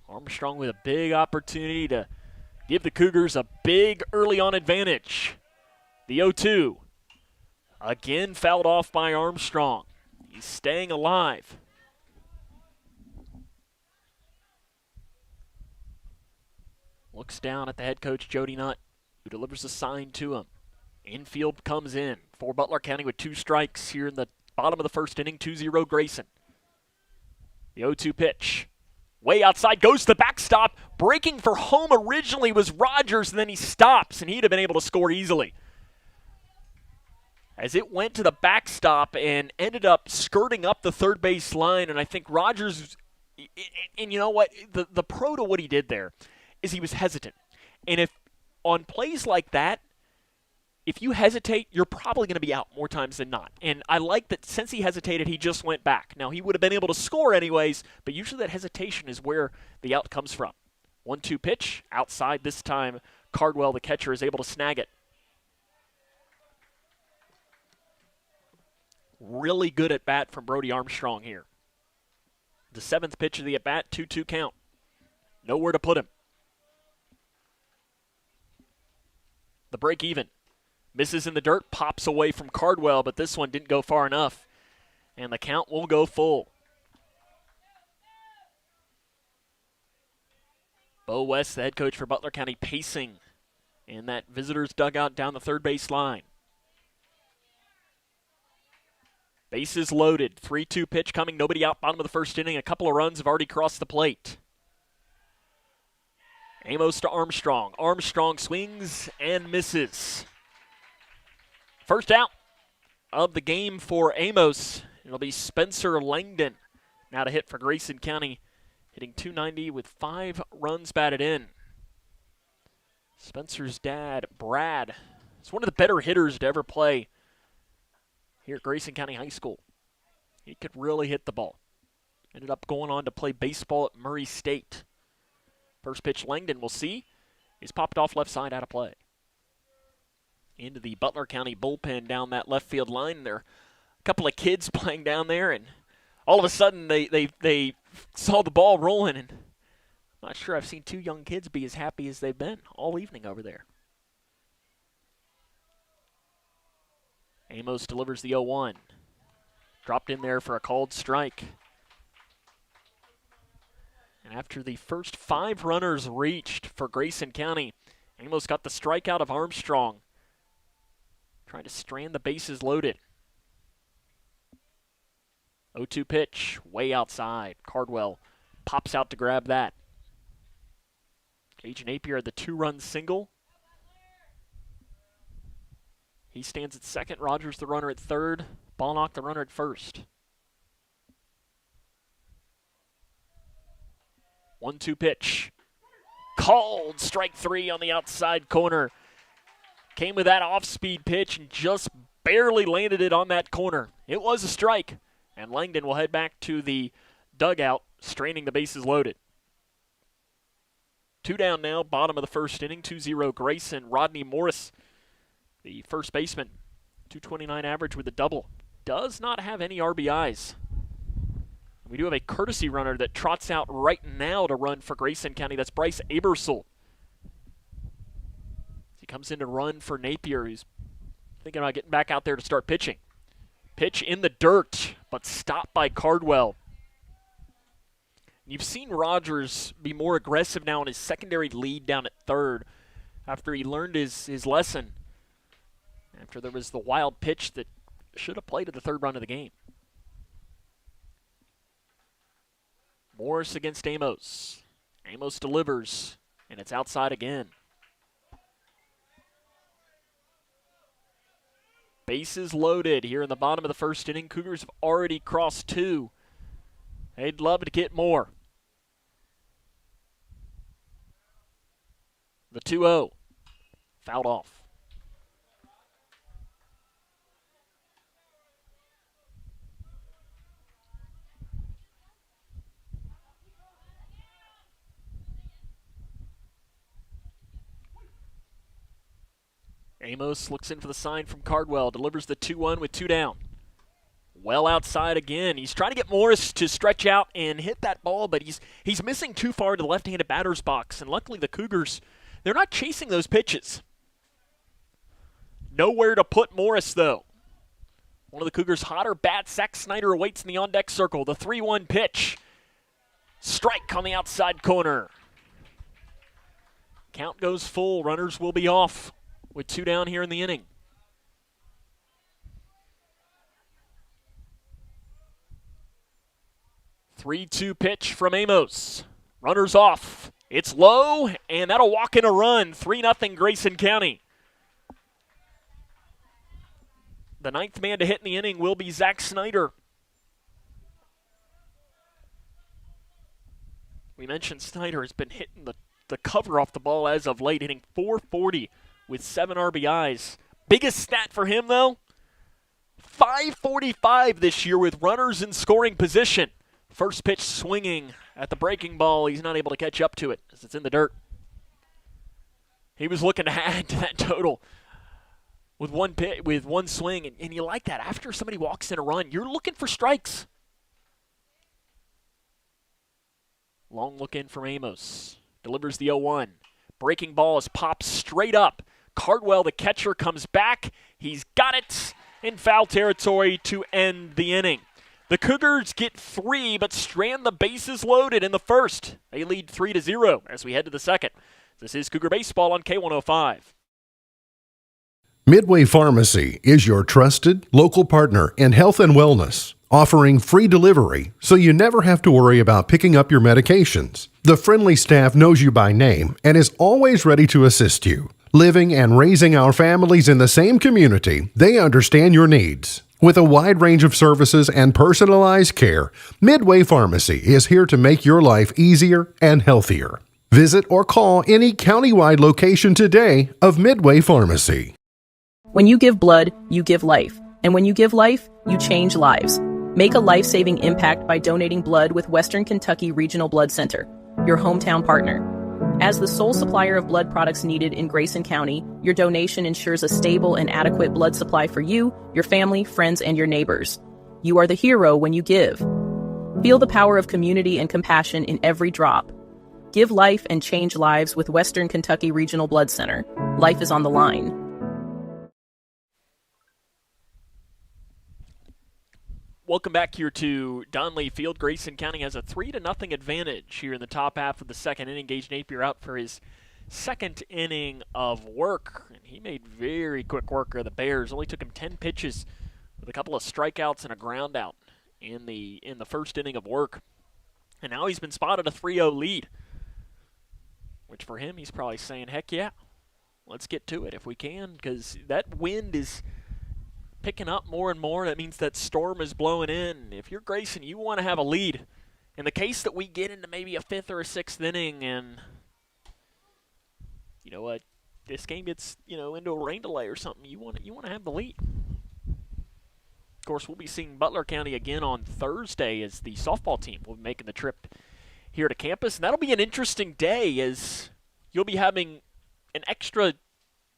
Armstrong with a big opportunity to give the Cougars a big early on advantage. The 0-2. Again fouled off by Armstrong. He's staying alive. Looks down at the head coach, Jody Nutt, who delivers a sign to him. Infield comes in for Butler County with 2 strikes here in the bottom of the first inning. 2-0 Grayson. The 0-2 pitch. Way outside, goes to the backstop. Breaking for home originally was Rogers, and then he stops, and he'd have been able to score easily. As it went to the backstop and ended up skirting up the third base line, and I think Rogers, and you know what, the pro to what he did there is he was hesitant. And if on plays like that, if you hesitate, you're probably going to be out more times than not. And I like that since he hesitated, he just went back. Now, he would have been able to score anyways, but usually that hesitation is where the out comes from. 1-2 pitch, outside this time. Cardwell, the catcher, is able to snag it. Really good at bat from Brody Armstrong here. The 7th pitch of the at bat, 2-2 count. Nowhere to put him. The break even. Misses in the dirt, pops away from Cardwell, but this one didn't go far enough. And the count will go full. Bo West, the head coach for Butler County, pacing in that visitor's dugout down the third base line. Bases loaded. 3-2 pitch coming. Nobody out. Bottom of the first inning. A couple of runs have already crossed the plate. Amos to Armstrong. Armstrong swings and misses. First out of the game for Amos. It'll be Spencer Langdon now to hit for Grayson County, hitting .290 with 5 runs batted in. Spencer's dad, Brad, is one of the better hitters to ever play here at Grayson County High School. He could really hit the ball. Ended up going on to play baseball at Murray State. First pitch, Langdon, we'll see. He's popped off left side, out of play. Into the Butler County bullpen down that left field line. There are a couple of kids playing down there, and all of a sudden they saw the ball rolling, and I'm not sure I've seen 2 young kids be as happy as they've been all evening over there. Amos delivers the 0-1. Dropped in there for a called strike. And after the first 5 runners reached for Grayson County, Amos got the strikeout of Armstrong, trying to strand the bases loaded. 0-2 pitch, way outside. Cardwell pops out to grab that. Gage Napier had the 2-run single. He stands at second. Rogers the runner at third. Ballnock the runner at first. 1-2 pitch. Called strike 3 on the outside corner. Came with that off-speed pitch and just barely landed it on that corner. It was a strike, and Langdon will head back to the dugout, straining the bases loaded. 2 down now, bottom of the first inning, 2-0 Grayson. Rodney Morris, the first baseman, .229 average with a double. Does not have any RBIs. We do have a courtesy runner that trots out right now to run for Grayson County. That's Bryce Abersel. He comes in to run for Napier, who's thinking about getting back out there to start pitching. Pitch in the dirt, but stopped by Cardwell. You've seen Rogers be more aggressive now in his secondary lead down at third after he learned his lesson. After there was the wild pitch that should have played at the 3rd run of the game. Morris against Amos. Amos delivers, and it's outside again. Bases loaded here in the bottom of the first inning. Cougars have already crossed 2. They'd love to get more. The 2-0. Fouled off. Amos looks in for the sign from Cardwell, delivers the 2-1 with 2 down. Well outside again. He's trying to get Morris to stretch out and hit that ball, but he's missing too far to the left-handed batter's box, and luckily the Cougars, they're not chasing those pitches. Nowhere to put Morris, though. One of the Cougars' hotter bats, Zach Snyder, awaits in the on-deck circle. The 3-1 pitch. Strike on the outside corner. Count goes full. Runners will be off with 2 down here in the inning. Three-2 pitch from Amos. Runners off. It's low, and that'll walk in a run. 3-0 Grayson County. The 9th man to hit in the inning will be Zach Snyder. We mentioned Snyder has been hitting the cover off the ball as of late, hitting .440 with 7 RBIs. Biggest stat for him, though, .545 this year with runners in scoring position. First pitch swinging at the breaking ball. He's not able to catch up to it as it's in the dirt. He was looking to add to that total with one swing, and you like that. After somebody walks in a run, you're looking for strikes. Long look in from Amos. Delivers the 0-1. Breaking ball is popped straight up. Cardwell, the catcher, comes back. He's got it in foul territory to end the inning. The Cougars get 3, but strand the bases loaded in the first. They lead 3-0 as we head to the second. This is Cougar Baseball on K105. Midway Pharmacy is your trusted local partner in health and wellness, offering free delivery so you never have to worry about picking up your medications. The friendly staff knows you by name and is always ready to assist you. Living and raising our families in the same community, they understand your needs. With a wide range of services and personalized care, Midway Pharmacy is here to make your life easier and healthier. Visit or call any countywide location today of Midway Pharmacy. When you give blood, you give life. And when you give life, you change lives. Make a life-saving impact by donating blood with Western Kentucky Regional Blood Center, your hometown partner. As the sole supplier of blood products needed in Grayson County, your donation ensures a stable and adequate blood supply for you, your family, friends, and your neighbors. You are the hero when you give. Feel the power of community and compassion in every drop. Give life and change lives with Western Kentucky Regional Blood Center. Life is on the line. Welcome back here to Donley Field. Grayson County has a 3-0 advantage here in the top half of the second inning. Gage Napier out for his second inning of work, and he made very quick work of the Bears. Only took him 10 pitches with a couple of strikeouts and a ground out in the first inning of work. And now he's been spotted a 3-0 lead, which for him, he's probably saying, heck yeah, let's get to it if we can, because that wind is picking up more and more. That means that storm is blowing in. If you're Grayson, you want to have a lead. In the case that we get into maybe a 5th or a 6th inning and, you know what, this game gets, into a rain delay or something, you want to have the lead. Of course, we'll be seeing Butler County again on Thursday as the softball team will be making the trip here to campus. And that'll be an interesting day as you'll be having an extra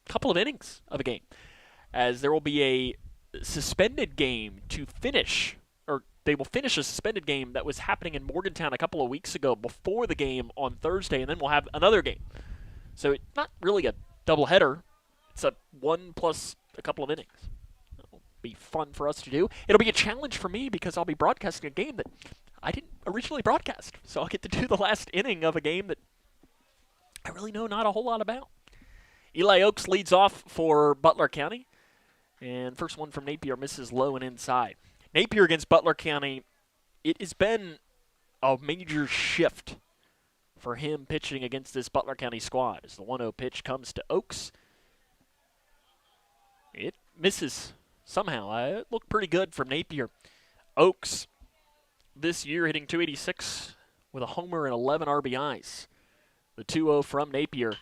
couple of innings of a game, as there will be a suspended game to finish, or they will finish a suspended game that was happening in Morgantown a couple of weeks ago before the game on Thursday, and then we'll have another game. So it's not really a doubleheader. It's a 1 plus a couple of innings. It'll be fun for us to do. It'll be a challenge for me because I'll be broadcasting a game that I didn't originally broadcast. So I'll get to do the last inning of a game that I really know not a whole lot about. Eli Oaks leads off for Butler County. And first one from Napier misses low and inside. Napier against Butler County, it has been a major shift for him pitching against this Butler County squad. As the 1-0 pitch comes to Oaks, it misses somehow. It looked pretty good from Napier. Oaks this year hitting .286 with a homer and 11 RBIs. The 2-0 from Napier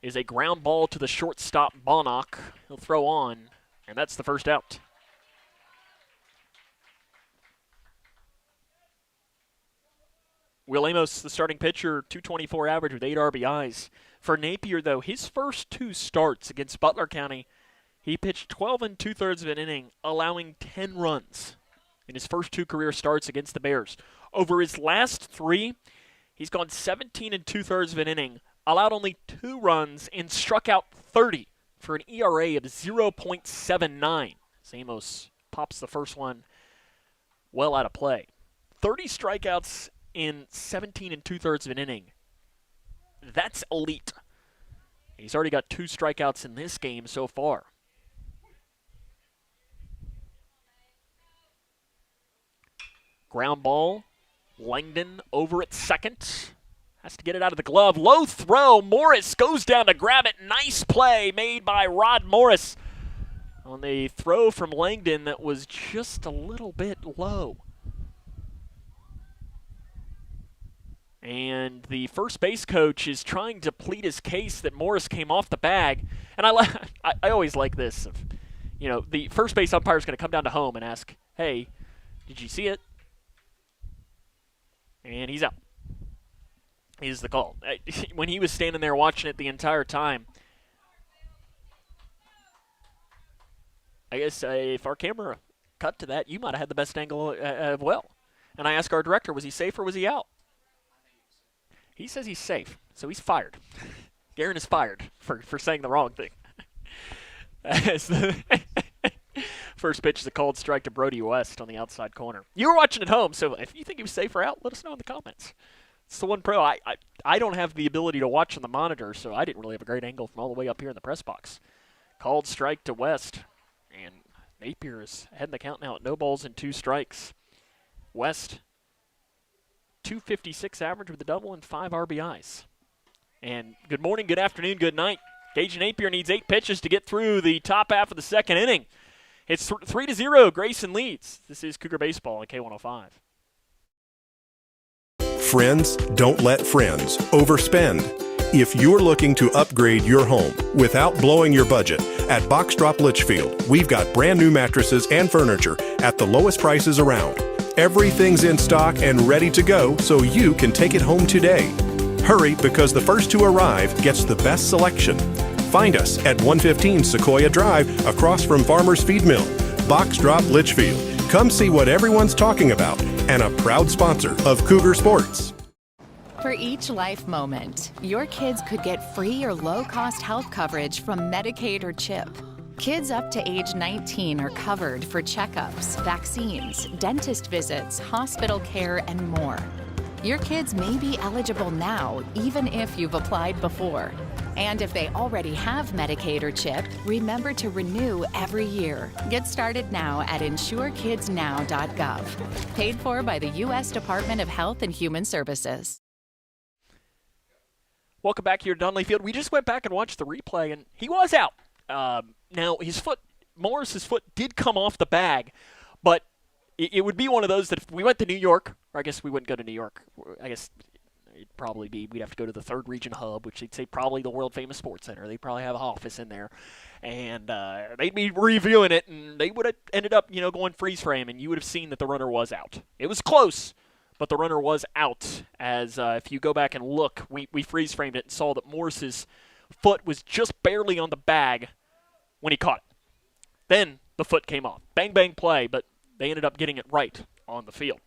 is a ground ball to the shortstop, Bonnock. He'll throw on, and that's the first out. Will Amos, the starting pitcher, .224 average with 8 RBIs. For Napier, though, his first 2 starts against Butler County, he pitched 12 2/3 of an inning, allowing 10 runs in his first 2 career starts against the Bears. Over his last 3, he's gone 17 2/3 of an inning, allowed only 2 runs, and struck out 30 for an ERA of 0.79. Amos pops the first one well out of play. 30 strikeouts in 17 2/3 of an inning. That's elite. He's already got 2 strikeouts in this game so far. Ground ball. Langdon over at second. Has to get it out of the glove. Low throw. Morris goes down to grab it. Nice play made by Rod Morris on the throw from Langdon that was just a little bit low. And the first base coach is trying to plead his case that Morris came off the bag. And I always like this. The first base umpire is going to come down to home and ask, hey, did you see it? And he's out. Is the call. When he was standing there watching it the entire time, I guess if our camera cut to that, you might have had the best angle as well. And I asked our director, was he safe or was he out? He says he's safe, so he's fired. Garen is fired for saying the wrong thing. As the first pitch is a called strike to Brody West on the outside corner. You were watching at home, so if you think he was safe or out, let us know in the comments. It's the one pro. I don't have the ability to watch on the monitor, so I didn't really have a great angle from all the way up here in the press box. Called strike to West, and Napier is heading the count now at no balls and 2 strikes. West, .256 average with a double and 5 RBIs. And good morning, good afternoon, good night. Gage Napier needs 8 pitches to get through the top half of the second inning. It's 3-0. Grayson leads. This is Cougar Baseball on K105. Friends don't let friends overspend. If you're looking to upgrade your home without blowing your budget, at Box Drop Litchfield, we've got brand new mattresses and furniture at the lowest prices around. Everything's in stock and ready to go so you can take it home today. Hurry, because the first to arrive gets the best selection. Find us at 115 Sequoia Drive across from Farmer's Feed Mill. Box Drop Litchfield. Come see what everyone's talking about, and a proud sponsor of Cougar Sports. For each life moment, your kids could get free or low-cost health coverage from Medicaid or CHIP. Kids up to age 19 are covered for checkups, vaccines, dentist visits, hospital care, and more. Your kids may be eligible now, even if you've applied before. And if they already have Medicaid or CHIP, remember to renew every year. Get started now at insurekidsnow.gov. Paid for by the U.S. Department of Health and Human Services. Welcome back here to Dunley Field. We just went back and watched the replay, and he was out. Now, Morris's foot did come off the bag, but it would be one of those that if we went to New York, or I guess we wouldn't go to New York. I guess it'd probably be, we'd have to go to the Third Region Hub, which they'd say probably the world-famous Sports Center. They'd probably have an office in there. And they'd be reviewing it, and they would have ended up, going freeze frame, and you would have seen that the runner was out. It was close, but the runner was out. As if you go back and look, we freeze framed it and saw that Morris's foot was just barely on the bag when he caught it. Then the foot came off. Bang, bang play, but they ended up getting it right on the field.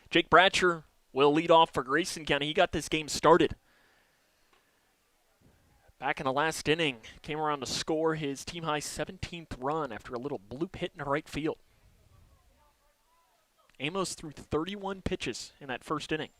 Jake Bratcher will lead off for Grayson County. He got this game started back in the last inning. Came around to score his team-high 17th run after a little bloop hit in the right field. Amos threw 31 pitches in that first inning.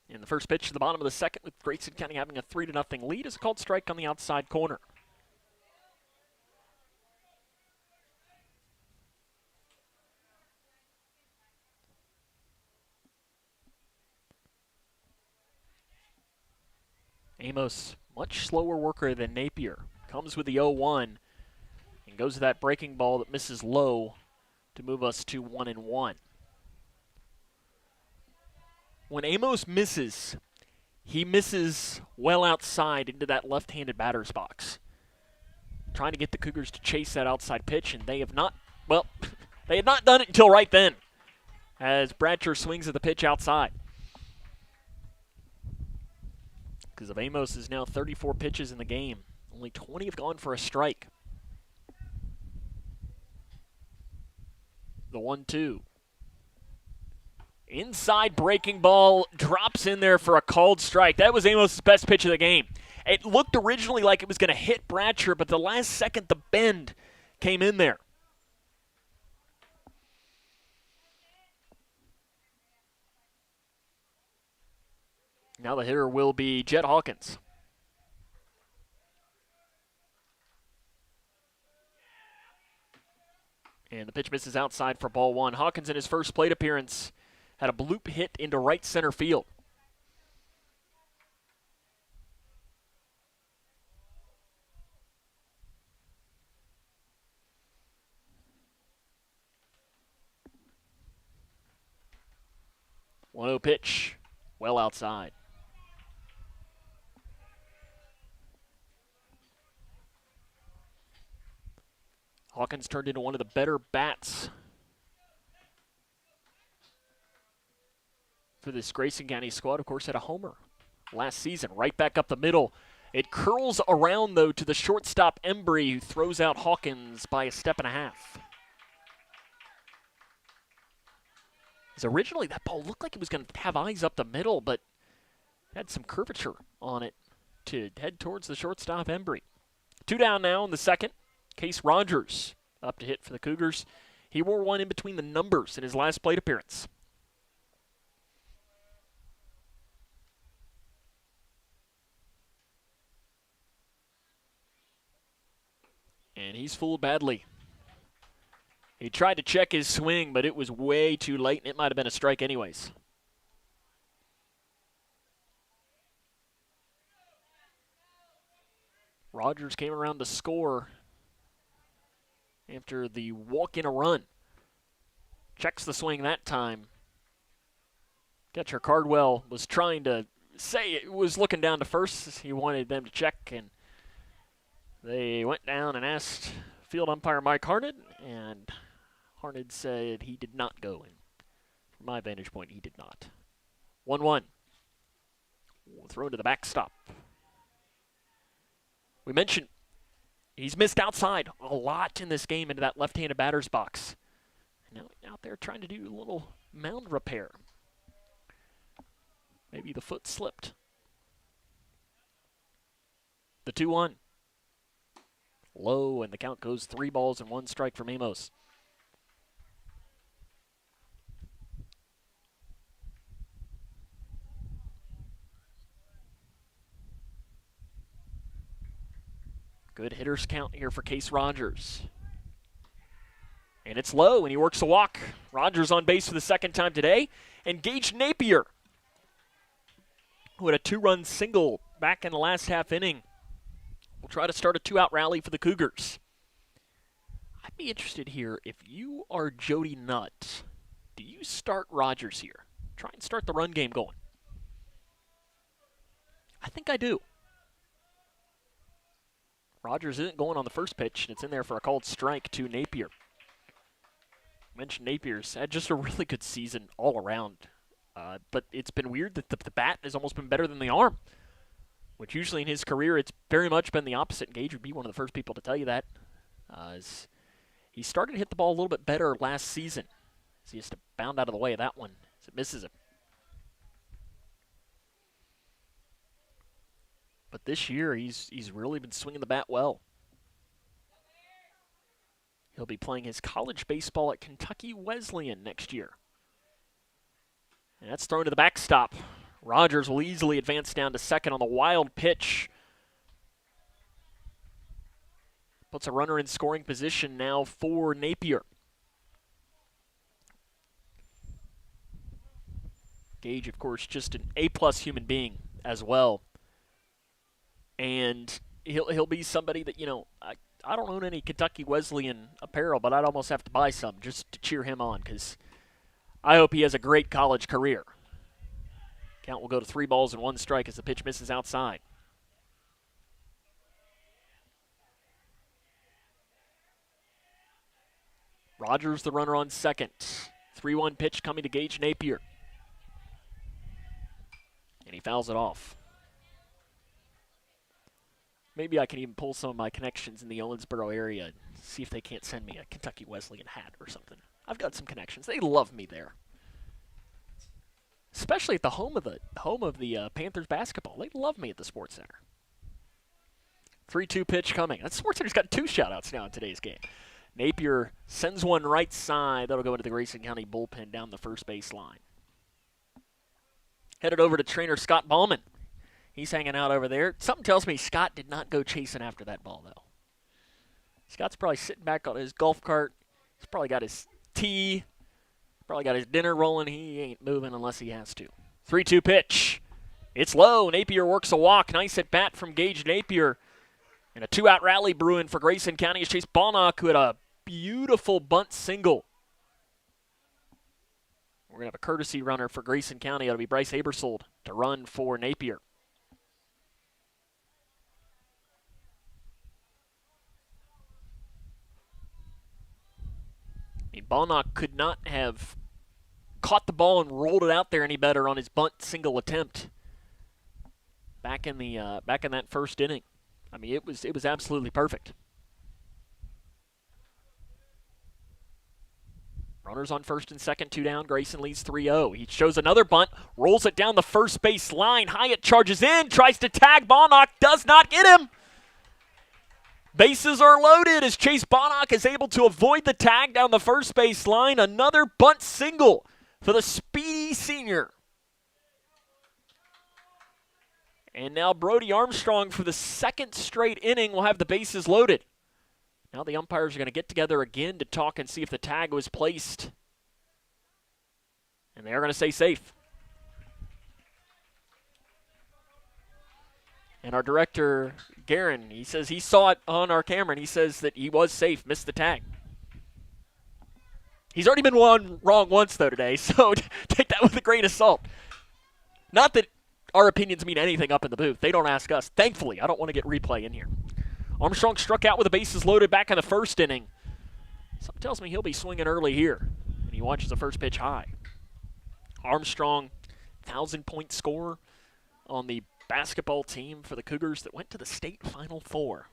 In the first pitch to the bottom of the second, with Grayson County having a 3-0 lead, is a called strike on the outside corner. Amos, much slower worker than Napier, comes with the 0-1 and goes to that breaking ball that misses low to move us to 1-1. When Amos misses, he misses well outside into that left-handed batter's box. Trying to get the Cougars to chase that outside pitch, and they have not, well, they had not done it until right then, as Bratcher swings at the pitch outside. Because of Amos is now 34 pitches in the game. Only 20 have gone for a strike. The 1-2. Inside breaking ball, drops in there for a called strike. That was Amos' best pitch of the game. It looked originally like it was going to hit Bratcher, but the last second the bend came in there. Now the hitter will be Jed Hawkins. And the pitch misses outside for ball one. Hawkins in his first plate appearance had a bloop hit into right center field. One-0 pitch, well outside. Hawkins turned into one of the better bats for this Grayson County squad. Of course, had a homer last season, right back up the middle. It curls around, though, to the shortstop Embry, who throws out Hawkins by a step and a half. Because originally that ball looked like it was going to have eyes up the middle, but had some curvature on it to head towards the shortstop Embry. 2 down now in the second. Case Rogers up to hit for the Cougars. He wore one in between the numbers in his last plate appearance. And he's fooled badly. He tried to check his swing, but it was way too late, and it might have been a strike anyways. Rogers came around to score after the walk in a run. Checks the swing that time. Catcher Cardwell was trying to say it was looking down to first. He wanted them to check, and they went down and asked field umpire Mike Harned, and Harned said he did not go in. From my vantage point, he did not. 1-1. Thrown to the backstop. We mentioned he's missed outside a lot in this game into that left-handed batter's box. Now he's out there trying to do a little mound repair. Maybe the foot slipped. The 2-1. Low, and the count goes 3 balls and 1 strike from Amos. Good hitters count here for Case Rogers. And it's low, and he works a walk. Rogers on base for the second time today. And Gage Napier, who had a 2-run single back in the last half inning, will try to start a 2-out rally for the Cougars. I'd be interested here, if you are Jody Nutt, do you start Rogers here? Try and start the run game going. I think I do. Rogers isn't going on the first pitch, and it's in there for a called strike to Napier. I mentioned Napier's had just a really good season all around, but it's been weird that the bat has almost been better than the arm, which usually in his career it's very much been the opposite. Gage would be one of the first people to tell you that. As he started to hit the ball a little bit better last season, so he has to bound out of the way of that one as it misses him. But this year, he's really been swinging the bat well. He'll be playing his college baseball at Kentucky Wesleyan next year. And that's thrown to the backstop. Rogers will easily advance down to second on the wild pitch. Puts a runner in scoring position now for Napier. Gage, of course, just an A-plus human being as well. And he'll be somebody that, I don't own any Kentucky Wesleyan apparel, but I'd almost have to buy some just to cheer him on, because I hope he has a great college career. Count will go to 3 balls and 1 strike as the pitch misses outside. Rogers, the runner on second. 3-1 pitch coming to Gage Napier. And he fouls it off. Maybe I can even pull some of my connections in the Owensboro area and see if they can't send me a Kentucky Wesleyan hat or something. I've got some connections. They love me there, especially at the home of the Panthers basketball. They love me at the Sports Center. 3-2 pitch coming. That Sports Center's got 2 shutouts now in today's game. Napier sends one right side. That'll go into the Grayson County bullpen down the first base line. Headed over to trainer Scott Ballman. He's hanging out over there. Something tells me Scott did not go chasing after that ball, though. Scott's probably sitting back on his golf cart. He's probably got his tea. Probably got his dinner rolling. He ain't moving unless he has to. 3-2 pitch. It's low. Napier works a walk. Nice at bat from Gage Napier. And a 2-out rally brewing for Grayson County as Chase Balnock, who had a beautiful bunt single. We're going to have a courtesy runner for Grayson County. That'll be Bryce Abersold to run for Napier. Balnock could not have caught the ball and rolled it out there any better on his bunt single attempt back in that first inning. I mean, it was absolutely perfect. Runners on first and second, 2 down. Grayson leads 3-0. He shows another bunt, rolls it down the first base line. Hyatt charges in, tries to tag Balnock, does not get him. Bases are loaded as Chase Bonnock is able to avoid the tag down the first base line. Another bunt single for the speedy senior. And now Brody Armstrong for the second straight inning will have the bases loaded. Now the umpires are going to get together again to talk and see if the tag was placed. And they're going to say safe. And our director, Guerin, he says he saw it on our camera, and he says that he was safe, missed the tag. He's already been wrong once, though, today, so take that with a grain of salt. Not that our opinions mean anything up in the booth. They don't ask us. Thankfully, I don't want to get replay in here. Armstrong struck out with the bases loaded back in the first inning. Something tells me he'll be swinging early here, and he watches the first pitch high. Armstrong, 1,000-point scorer on the basketball team for the Cougars that went to the state Final Four.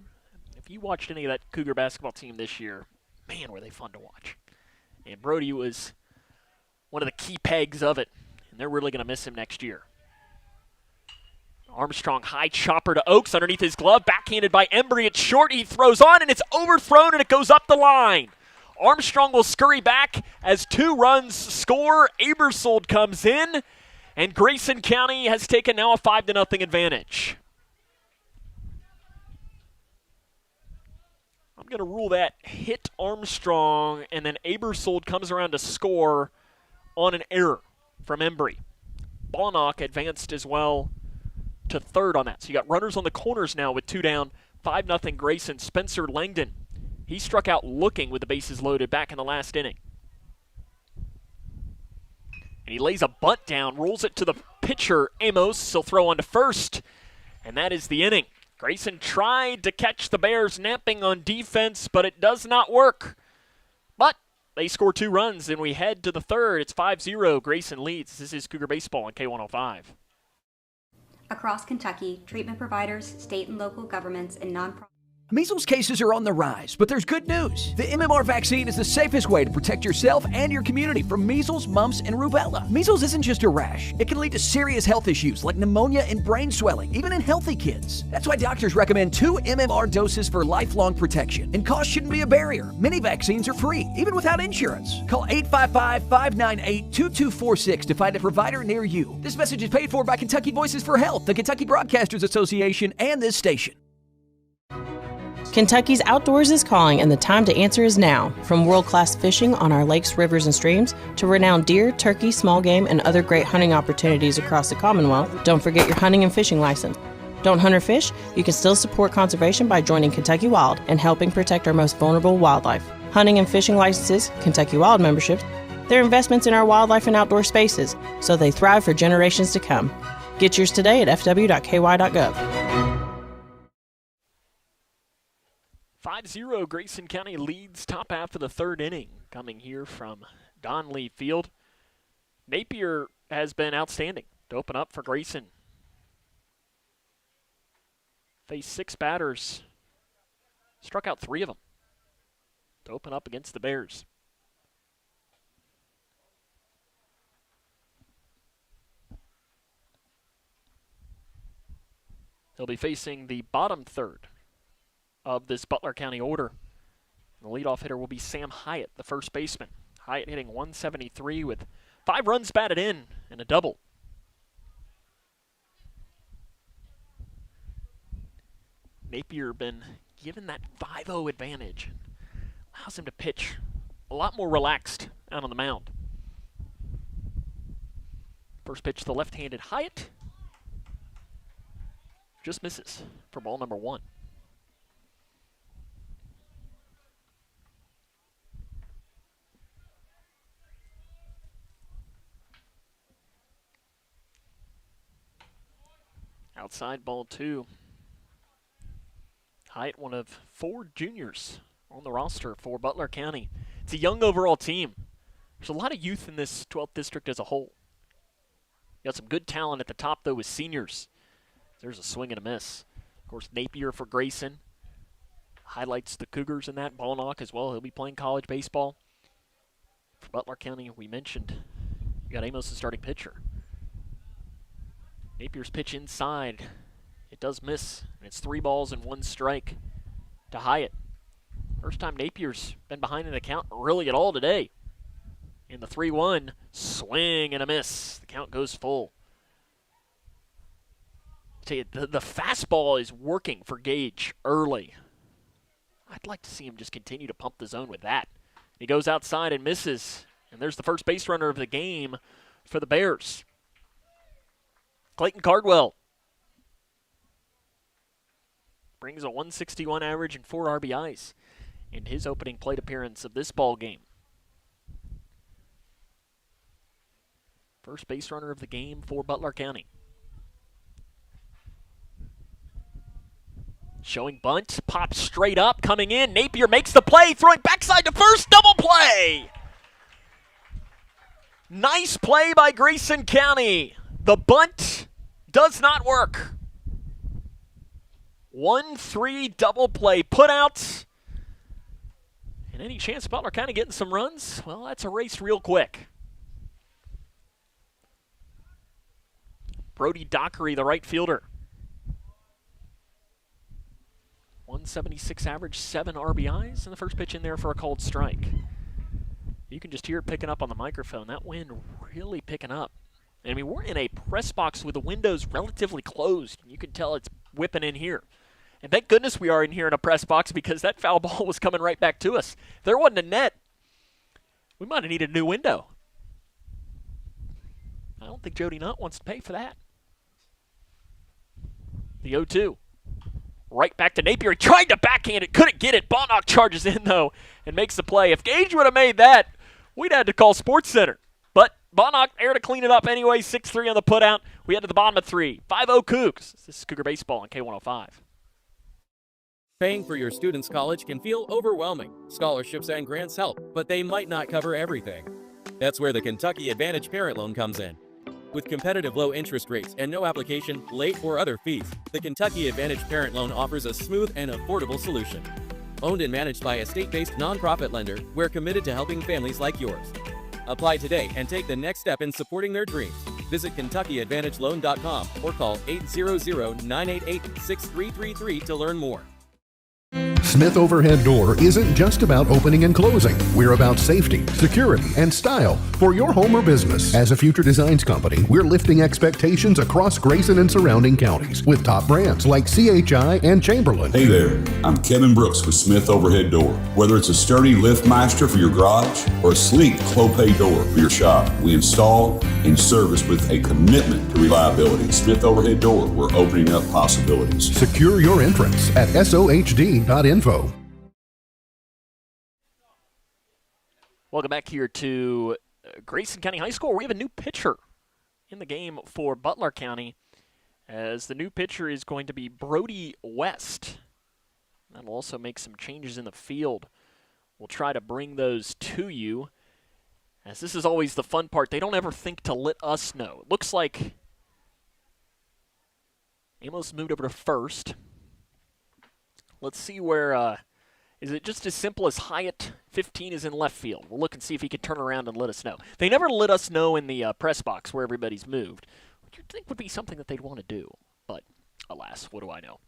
If you watched any of that Cougar basketball team this year, man, were they fun to watch. And Brody was one of the key pegs of it, and they're really going to miss him next year. Armstrong, high chopper to Oakes underneath his glove, backhanded by Embry. It's short, he throws on, and it's overthrown, and it goes up the line. Armstrong will scurry back as 2 runs score. Abersold comes in, and Grayson County has taken now a 5-0 advantage. I'm going to rule that hit Armstrong, and then Abersold comes around to score on an error from Embry. Bonnock advanced as well to third on that. So you got runners on the corners now with 2 down, 5-0 Grayson. Spencer Langdon, he struck out looking with the bases loaded back in the last inning. And he lays a bunt down, rolls it to the pitcher, Amos. He'll throw on to first, and that is the inning. Grayson tried to catch the Bears napping on defense, but it does not work. But they score 2 runs, and we head to the third. It's 5-0. Grayson leads. This is Cougar Baseball on K105. Across Kentucky, treatment providers, state and local governments, and nonprofits. Measles cases are on the rise, but there's good news. The MMR vaccine is the safest way to protect yourself and your community from measles, mumps, and rubella. Measles isn't just a rash. It can lead to serious health issues like pneumonia and brain swelling, even in healthy kids. That's why doctors recommend 2 MMR doses for lifelong protection. And cost shouldn't be a barrier. Many vaccines are free, even without insurance. Call 855-598-2246 to find a provider near you. This message is paid for by Kentucky Voices for Health, the Kentucky Broadcasters Association, and this station. Kentucky's outdoors is calling, and the time to answer is now. From world-class fishing on our lakes, rivers, and streams to renowned deer, turkey, small game, and other great hunting opportunities across the Commonwealth, don't forget your hunting and fishing license. Don't hunt or fish? You can still support conservation by joining Kentucky Wild and helping protect our most vulnerable wildlife. Hunting and fishing licenses, Kentucky Wild memberships, they're investments in our wildlife and outdoor spaces, so they thrive for generations to come. Get yours today at fw.ky.gov. 5-0, Grayson County leads top half of the third inning, coming here from Don Lee Field. Napier has been outstanding to open up for Grayson. Faced 6 batters, struck out 3 of them to open up against the Bears. He'll be facing the bottom third of this Butler County order. The leadoff hitter will be Sam Hyatt, the first baseman. Hyatt hitting 173 with 5 runs batted in and a double. Napier been given that 5-0 advantage. Allows him to pitch a lot more relaxed out on the mound. First pitch to the left-handed Hyatt. Just misses for ball number 1. Outside ball 2. Hyatt, one of 4 juniors on the roster for Butler County. It's a young overall team. There's a lot of youth in this 12th district as a whole. You got some good talent at the top, though, with seniors. There's a swing and a miss. Of course, Napier for Grayson highlights the Cougars in that. Bonnock as well. He'll be playing college baseball. For Butler County, we mentioned you got Amos, the starting pitcher. Napier's pitch inside. It does miss, and it's 3 balls and 1 strike to Hyatt. First time Napier's been behind in the count really at all today. In the 3-1, swing and a miss. The count goes full. I tell you, the fastball is working for Gage early. I'd like to see him just continue to pump the zone with that. He goes outside and misses. And there's the first base runner of the game for the Bears. Clayton Cardwell brings a 161 average and 4 RBIs in his opening plate appearance of this ball game. First base runner of the game for Butler County. Showing bunt, pops straight up, coming in. Napier makes the play, throwing backside to first, double play! Nice play by Grayson County. The bunt does not work. 1-3 double play, put out. And any chance of Butler County getting some runs? Well, that's erased real quick. Brody Dockery, the right fielder. 176 average, 7 RBIs, and the first pitch in there for a called strike. You can just hear it picking up on the microphone. That wind really picking up. And I mean, we're in a press box with the windows relatively closed. And you can tell it's whipping in here. And thank goodness we are in here in a press box because that foul ball was coming right back to us. If there wasn't a net, we might have needed a new window. I don't think Jody Nutt wants to pay for that. The 0-2. Right back to Napier. He tried to backhand it, couldn't get it. Bonnock charges in, though, and makes the play. If Gage would have made that, we'd had to call Sports Center. But Bonnock there to clean it up anyway. 6-3 on the putout. We head to the bottom of 3. 5-0 Cougs. This is Cougar Baseball on K105. Paying for your student's college can feel overwhelming. Scholarships and grants help, but they might not cover everything. That's where the Kentucky Advantage Parent Loan comes in. With competitive low interest rates and no application, late, or other fees, the Kentucky Advantage Parent Loan offers a smooth and affordable solution. Owned and managed by a state-based nonprofit lender, we're committed to helping families like yours. Apply today and take the next step in supporting their dreams. Visit KentuckyAdvantageLoan.com or call 800-988-6333 to learn more. Smith Overhead Door isn't just about opening and closing. We're about safety, security, and style for your home or business. As a future designs company, we're lifting expectations across Grayson and surrounding counties with top brands like CHI and Chamberlain. Hey there, I'm Kevin Brooks with Smith Overhead Door. Whether it's a sturdy LiftMeister for your garage or a sleek Clopay door for your shop, we install and service with a commitment to reliability. Smith Overhead Door, we're opening up possibilities. Secure your entrance at sohd.info. Welcome back here to Grayson County High School. We have a new pitcher in the game for Butler County, as the new pitcher is going to be Brody West. That'll also make some changes in the field. We'll try to bring those to you, as this is always the fun part. They don't ever think to let us know. It looks like Amos moved over to first. Let's see where, is it just as simple as Hyatt 15 is in left field? We'll look and see if he can turn around and let us know. They never let us know in the press box where everybody's moved, which you'd think would be something that they'd want to do. But, alas, what do I know?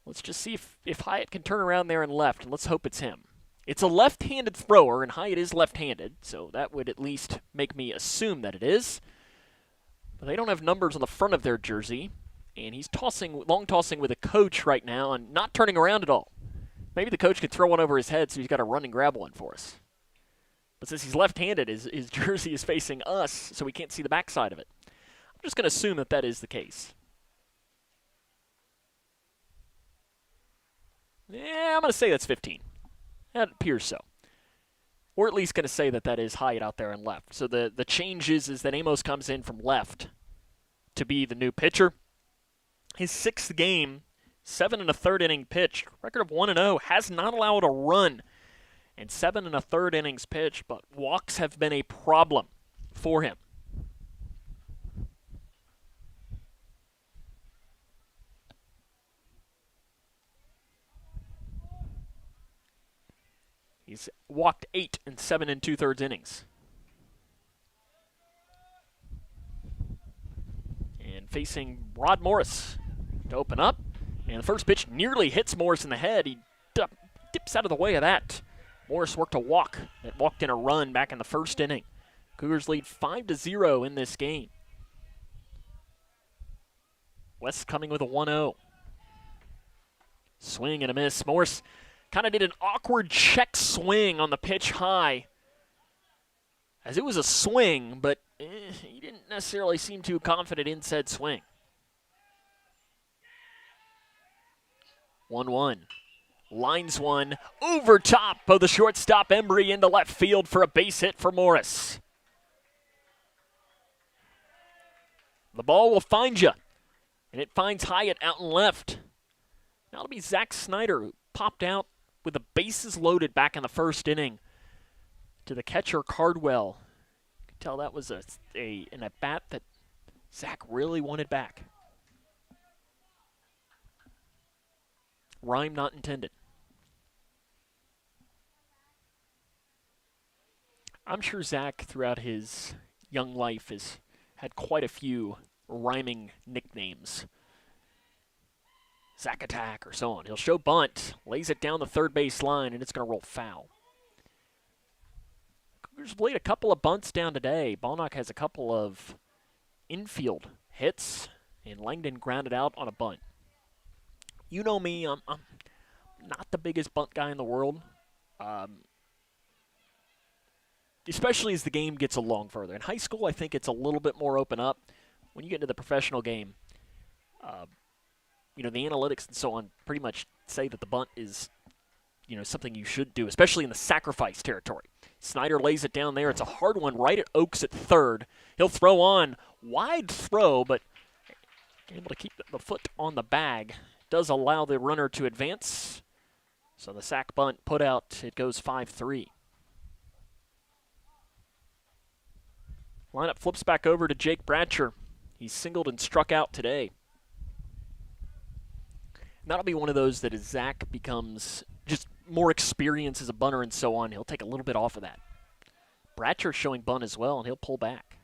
Let's just see if Hyatt can turn around there and left, and let's hope it's him. It's a left-handed thrower, and Hyatt is left-handed, so that would at least make me assume that it is. But they don't have numbers on the front of their jersey. And he's long tossing with a coach right now and not turning around at all. Maybe the coach could throw one over his head so he's got to run and grab one for us. But since he's left-handed, his jersey is facing us, so we can't see the backside of it. I'm just going to assume that that is the case. Yeah, I'm going to say that's 15. That appears so. We're at least going to say that that is Hyatt out there and left. So the change is that Amos comes in from left to be the new pitcher. His 6th game, 7 1/3 inning pitch, record of 1-0, has not allowed a run, and 7 1/3 innings pitched, but walks have been a problem for him. He's walked 8 in 7 2/3 innings. And facing Rod Morris to open up. And the first pitch nearly hits Morris in the head. He dips out of the way of that. Morris worked a walk that walked in a run back in the first inning. Cougars lead 5-0 in this game. West coming with a 1-0. Swing and a miss. Morris kind of did an awkward check swing on the pitch high, as it was a swing, but he didn't necessarily seem too confident in said swing. 1-1. Lines one over top of the shortstop Embry into left field for a base hit for Morris. The ball will find you, and it finds Hyatt out and left. Now it'll be Zach Snyder, who popped out with the bases loaded back in the first inning to the catcher Cardwell. You could tell that was an at-bat that Zach really wanted back. Rhyme not intended. I'm sure Zach, throughout his young life, has had quite a few rhyming nicknames. Zach Attack or so on. He'll show bunt, lays it down the third base line, and it's going to roll foul. Cougars played a couple of bunts down today. Balnock has a couple of infield hits, and Langdon grounded out on a bunt. You know me, I'm not the biggest bunt guy in the world, especially as the game gets along further. In high school, I think it's a little bit more open up. When you get into the professional game, the analytics and so on pretty much say that the bunt is, something you should do, especially in the sacrifice territory. Snyder lays it down there. It's a hard one right at Oaks at third. He'll throw on. Wide throw, but able to keep the foot on the bag. Does allow the runner to advance. So the sack bunt put out. It goes 5-3. Lineup flips back over to Jake Bratcher. He's singled and struck out today. And that'll be one of those that as Zach becomes just more experience as a bunter and so on, he'll take a little bit off of that. Bratcher showing bunt as well, and he'll pull back.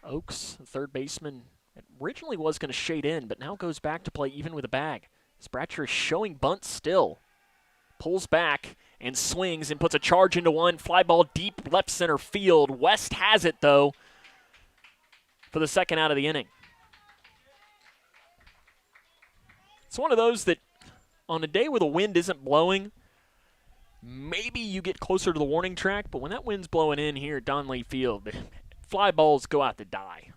Oaks, the third baseman, originally was going to shade in, but now goes back to play even with a bag. Bratcher is showing bunt still. Pulls back and swings and puts a charge into one. Fly ball deep left center field. West has it, though, for the second out of the inning. It's one of those that on a day where the wind isn't blowing, maybe you get closer to the warning track, but when that wind's blowing in here at Donley Field, fly balls go out to die.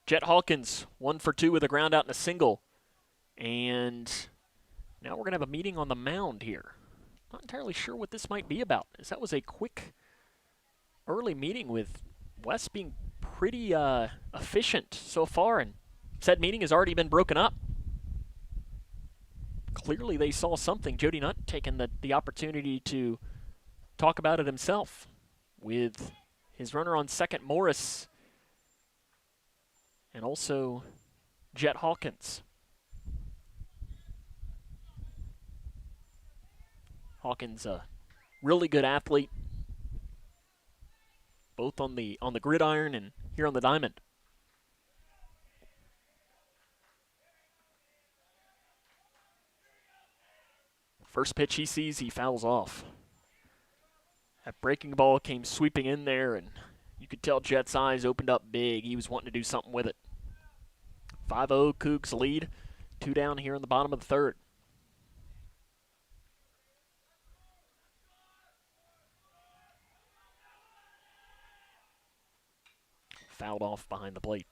Jet Hawkins, 1 for 2 with a ground out and a single. And now we're going to have a meeting on the mound here. Not entirely sure what this might be about, as that was a quick early meeting with West being pretty efficient so far, and said meeting has already been broken up. Clearly they saw something. Jody Nutt taking the opportunity to talk about it himself with his runner on second, Morris, and also Jet Hawkins. Hawkins, a really good athlete, both on the gridiron and here on the diamond. First pitch he sees, he fouls off. That breaking ball came sweeping in there, and you could tell Jet's eyes opened up big. He was wanting to do something with it. 5-0 Cougs lead. 2 down here in the bottom of the third. Fouled off behind the plate.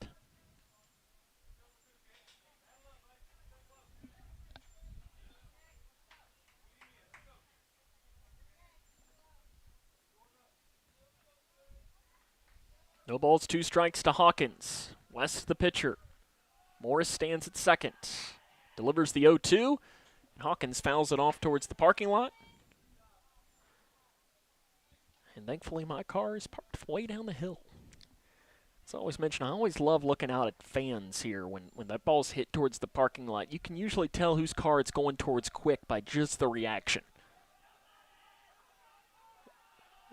No balls, 2 strikes to Hawkins. West the pitcher. Morris stands at second. Delivers the 0-2. And Hawkins fouls it off towards the parking lot. And thankfully my car is parked way down the hill. As I always mention, I always love looking out at fans here. When that ball's hit towards the parking lot, you can usually tell whose car it's going towards quick by just the reaction.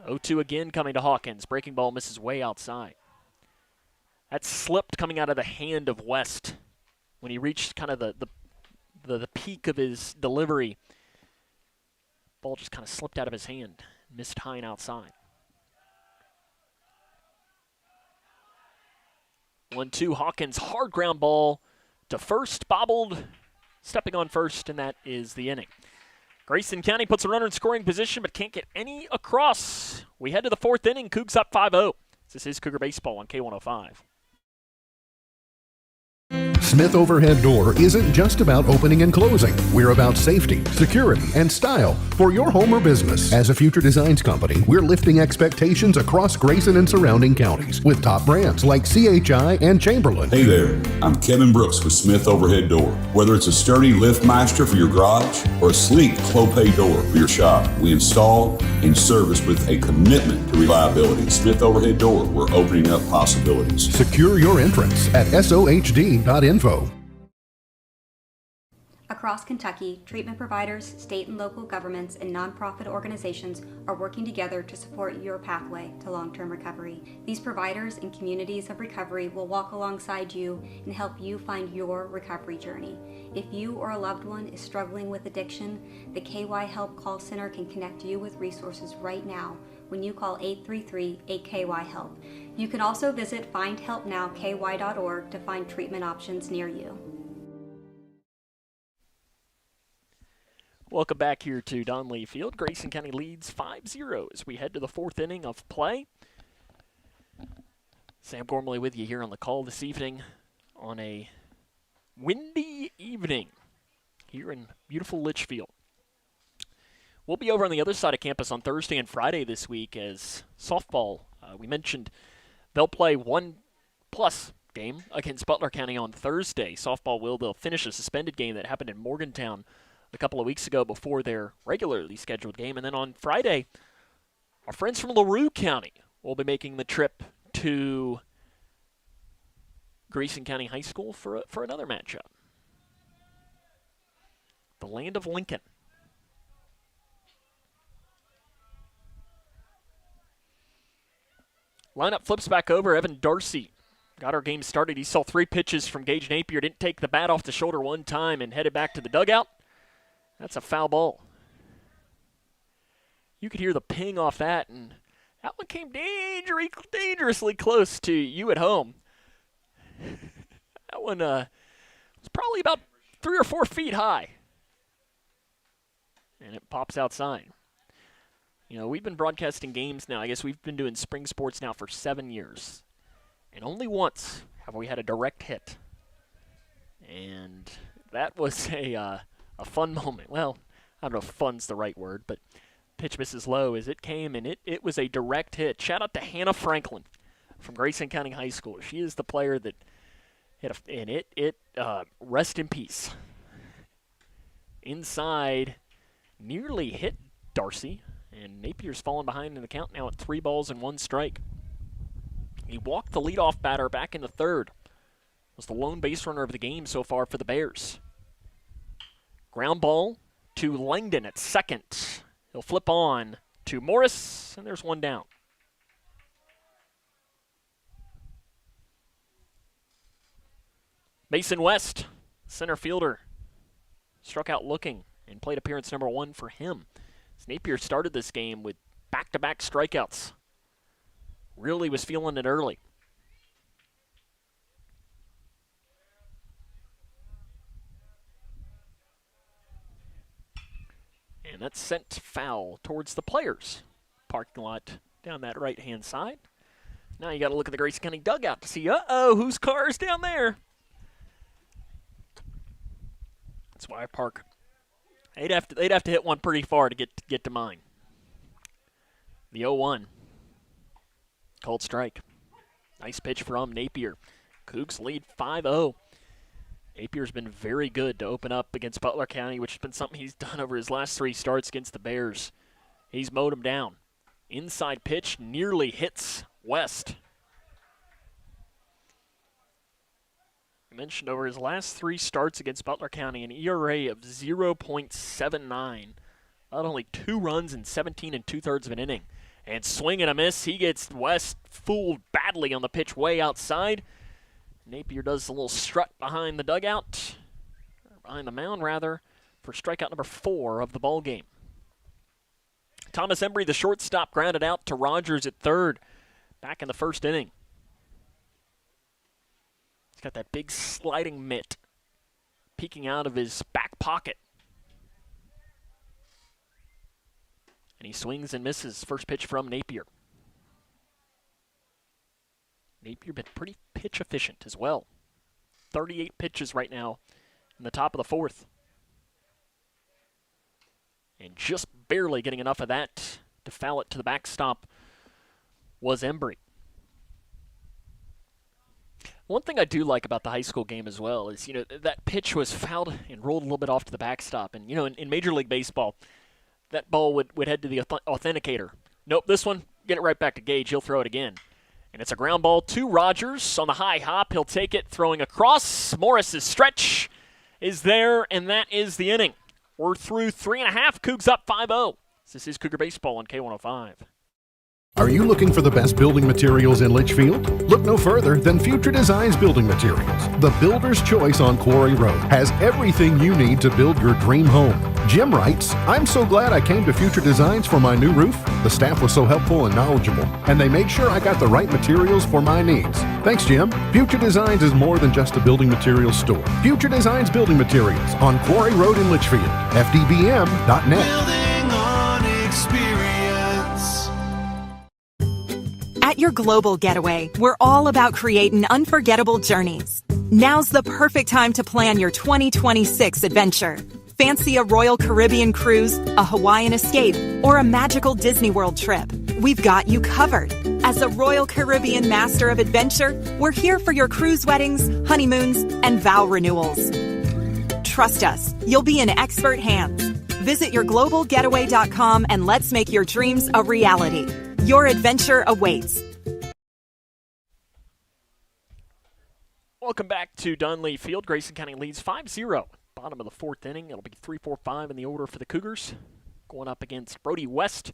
0-2 again coming to Hawkins. Breaking ball misses way outside. That slipped coming out of the hand of West when he reached kind of the peak of his delivery. Ball just kind of slipped out of his hand. Missed high and outside. 1-2 Hawkins. Hard ground ball to first. Bobbled. Stepping on first, and that is the inning. Grayson County puts a runner in scoring position but can't get any across. We head to the fourth inning. Cougs up 5-0. This is Cougar Baseball on K105. Smith Overhead Door isn't just about opening and closing. We're about safety, security, and style for your home or business. As a future designs company, we're lifting expectations across Grayson and surrounding counties with top brands like CHI and Chamberlain. Hey there, I'm Kevin Brooks with Smith Overhead Door. Whether it's a sturdy LiftMeister for your garage or a sleek Clopay door for your shop, we install and service with a commitment to reliability. Smith Overhead Door, we're opening up possibilities. Secure your entrance at sohd.info. Across Kentucky, treatment providers, state and local governments, and nonprofit organizations are working together to support your pathway to long-term recovery. These providers and communities of recovery will walk alongside you and help you find your recovery journey. If you or a loved one is struggling with addiction, the KY Help Call Center can connect you with resources right now when you call 833-8KY-HELP. You can also visit findhelpnowky.org to find treatment options near you. Welcome back here to Donley Field. Grayson County leads 5-0 as we head to the fourth inning of play. Sam Gormley with you here on the call this evening on a windy evening here in beautiful Litchfield. We'll be over on the other side of campus on Thursday and Friday this week as softball, we mentioned they'll play 1+ game against Butler County on Thursday. Softball they'll finish a suspended game that happened in Morgantown a couple of weeks ago before their regularly scheduled game. And then on Friday, our friends from LaRue County will be making the trip to Grayson County High School for another matchup. The land of Lincoln. Lineup flips back over. Evan Darcy got our game started. He saw 3 pitches from Gage Napier. Didn't take the bat off the shoulder one time and headed back to the dugout. That's a foul ball. You could hear the ping off that, and that one came dangerously close to you at home. That one was probably about 3 or 4 feet high. And it pops outside. You know, we've been broadcasting games now. I guess we've been doing spring sports now for 7 years. And only once have we had a direct hit. And that was a fun moment. Well, I don't know if fun's the right word, but pitch misses low as it came, and it was a direct hit. Shout out to Hannah Franklin from Grayson County High School. She is the player that hit rest in peace. Inside, nearly hit Darcy, and Napier's fallen behind in the count now at 3-1 strike. He walked the leadoff batter back in the third. Was the lone base runner of the game so far for the Bears. Ground ball to Langdon at second. He'll flip on to Morris, and there's one down. Mason West, center fielder, struck out looking and plate appearance number 1 for him. Napier started this game with back-to-back strikeouts. Really was feeling it early. And that's sent foul towards the players' parking lot down that right-hand side. Now you got to look at the Grayson County dugout to see, whose car is down there? That's why I park. They'd have to hit one pretty far to get to mine. The 0-1. Cold strike. Nice pitch from Napier. Cougs lead 5-0. Napier's been very good to open up against Butler County, which has been something he's done over his last 3 starts against the Bears. He's mowed him down. Inside pitch nearly hits West. I mentioned over his last 3 starts against Butler County, an ERA of 0.79. Not only 2 runs in 17 2/3 of an inning. And swing and a miss. He gets West fooled badly on the pitch way outside. Napier does a little strut behind the dugout, or behind the mound rather, for strikeout number 4 of the ball game. Thomas Embry, the shortstop, grounded out to Rogers at third back in the first inning. He's got that big sliding mitt peeking out of his back pocket. And he swings and misses. First pitch from Napier. Napier been pretty pitch efficient as well. 38 pitches right now in the top of the fourth. And just barely getting enough of that to foul it to the backstop was Embry. One thing I do like about the high school game as well is, that pitch was fouled and rolled a little bit off to the backstop. And, in Major League Baseball, that ball would head to the authenticator. Nope, this one, get it right back to Gage. He'll throw it again. And it's a ground ball to Rogers on the high hop. He'll take it, throwing across. Morris's stretch is there, and that is the inning. We're through 3.5. Cougs up 5-0. This is Cougar Baseball on K105. Are you looking for the best building materials in Litchfield? Look no further than Future Designs Building Materials. The builder's choice on Quarry Road has everything you need to build your dream home. Jim writes, I'm so glad I came to Future Designs for my new roof. The staff was so helpful and knowledgeable, and they made sure I got the right materials for my needs. Thanks, Jim. Future Designs is more than just a building materials store. Future Designs Building Materials on Quarry Road in Litchfield. FDBM.net. Building on experience. At your global getaway, we're all about creating unforgettable journeys. Now's the perfect time to plan your 2026 adventure. Fancy a Royal Caribbean cruise, a Hawaiian escape, or a magical Disney World trip? We've got you covered. As a Royal Caribbean Master of Adventure, we're here for your cruise weddings, honeymoons, and vow renewals. Trust us, you'll be in expert hands. Visit yourglobalgetaway.com and let's make your dreams a reality. Your adventure awaits. Welcome back to Dunlea Field. Grayson County leads 5-0. Bottom of the fourth inning. It'll be 3-4-5 in the order for the Cougars. Going up against Brody West,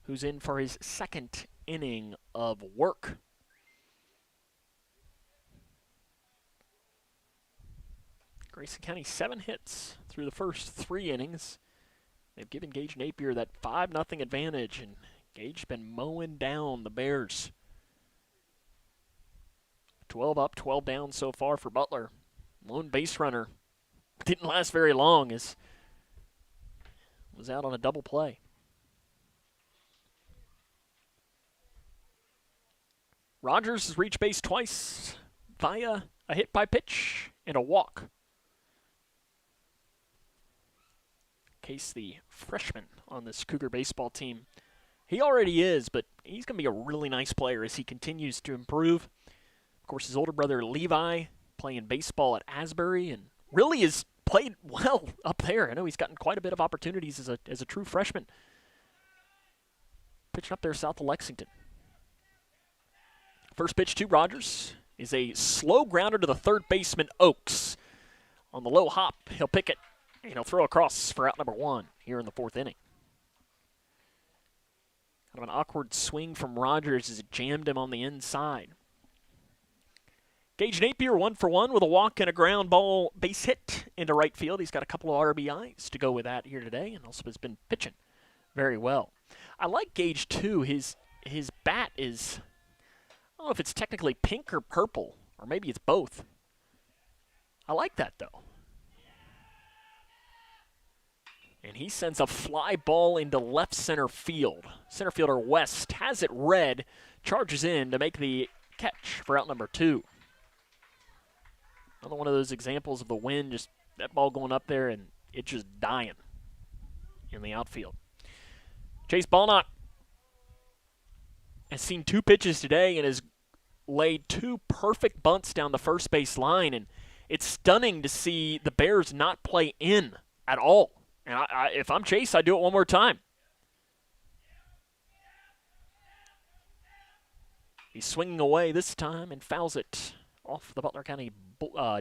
who's in for his second inning of work. Grayson County 7 hits through the first 3 innings. They've given Gage Napier that 5-0 advantage, and Gage been mowing down the Bears. 12 up, 12 down so far for Butler. Lone base runner didn't last very long as was out on a double play. Rogers has reached base twice via a hit by pitch and a walk. Case the freshman on this Cougar baseball team. He already is, but he's going to be a really nice player as he continues to improve. Of course, his older brother Levi playing baseball at Asbury and really has played well up there. I know he's gotten quite a bit of opportunities as a true freshman. Pitching up there south of Lexington. First pitch to Rogers is a slow grounder to the third baseman Oakes. On the low hop, he'll pick it and he'll throw across for out number 1 here in the fourth inning. Kind of an awkward swing from Rogers as it jammed him on the inside. Gage Napier 1 for 1 with a walk and a ground ball base hit into right field. He's got a couple of RBIs to go with that here today, and also has been pitching very well. I like Gage too. His bat is, I don't know if it's technically pink or purple, or maybe it's both. I like that though. And he sends a fly ball into left center field. Center fielder West has it red, charges in to make the catch for out number 2. Another one of those examples of the wind, just that ball going up there and it just dying in the outfield. Chase Ballnott has seen 2 pitches today and has laid 2 perfect bunts down the first base line, and it's stunning to see the Bears not play in at all. And if I'm Chase, I'd do it one more time. He's swinging away this time and fouls it off the Butler County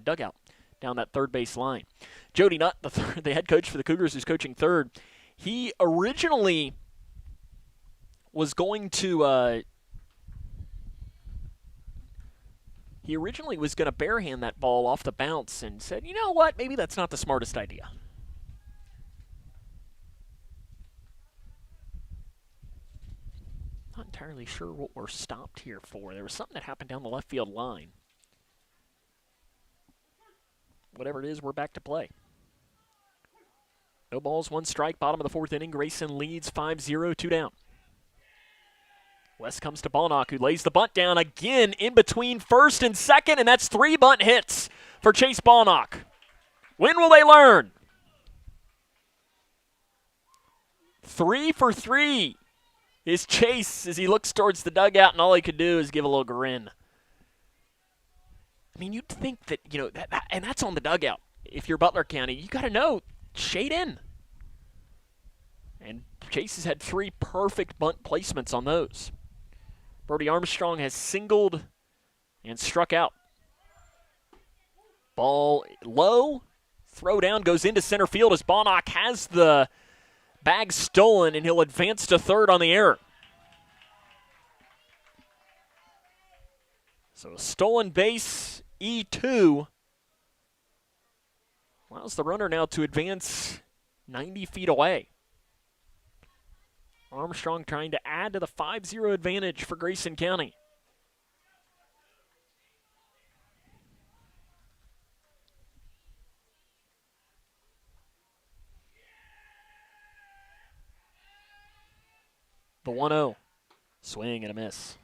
dugout down that third base line. Jody Nutt, the head coach for the Cougars, who's coaching third, he originally was going to he originally was going to barehand that ball off the bounce and said, you know what, maybe that's not the smartest idea. Not entirely sure what we're stopped here for. There was something that happened down the left field line. Whatever it is, we're back to play. No balls, one strike, bottom of the fourth inning. Grayson leads 5-0, 2 down. West comes to Balnock, who lays the bunt down again in between first and second, and that's 3 bunt hits for Chase Balnock. When will they learn? 3 for 3 is Chase as he looks towards the dugout, and all he could do is give a little grin. I mean, you'd think that, and that's on the dugout. If you're Butler County, you got to know, shade in. And Chase has had 3 perfect bunt placements on those. Brody Armstrong has singled and struck out. Ball low, throw down, goes into center field as Balnock has the bag stolen, and he'll advance to third on the error. So a stolen base, E2, allows the runner now to advance 90 feet away. Armstrong trying to add to the 5-0 advantage for Grayson County. The 1-0. Swing and a miss.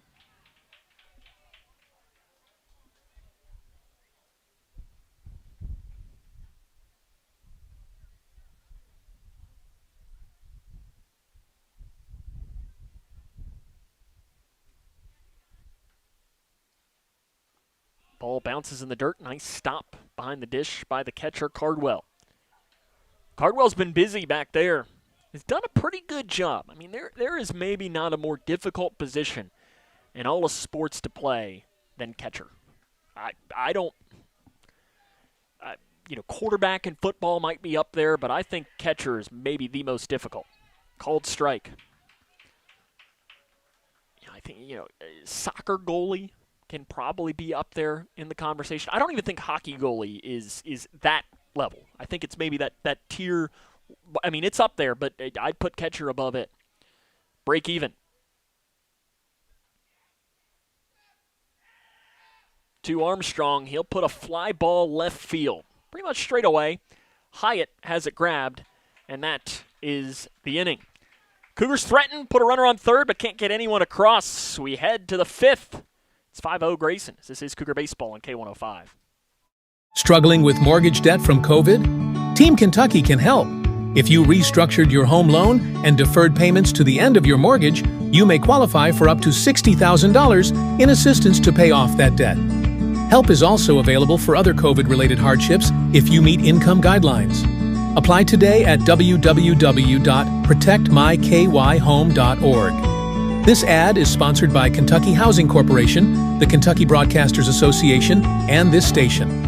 Ball bounces in the dirt. Nice stop behind the dish by the catcher, Cardwell. Cardwell's been busy back there. He's done a pretty good job. I mean, there is maybe not a more difficult position in all of sports to play than catcher. I don't, quarterback in football might be up there, but I think catcher is maybe the most difficult. Called strike. I think, soccer goalie can probably be up there in the conversation. I don't even think hockey goalie is that level. I think it's maybe that tier. I mean, it's up there, but I'd put catcher above it. Break even. To Armstrong, he'll put a fly ball left field. Pretty much straight away. Hyatt has it grabbed, and that is the inning. Cougars threaten, put a runner on third, but can't get anyone across. We head to the 5th. It's 5-0 Grayson. This is Cougar Baseball on K105. Struggling with mortgage debt from COVID? Team Kentucky can help. If you restructured your home loan and deferred payments to the end of your mortgage, you may qualify for up to $60,000 in assistance to pay off that debt. Help is also available for other COVID-related hardships if you meet income guidelines. Apply today at www.protectmykyhome.org. This ad is sponsored by Kentucky Housing Corporation, the Kentucky Broadcasters Association, and this station.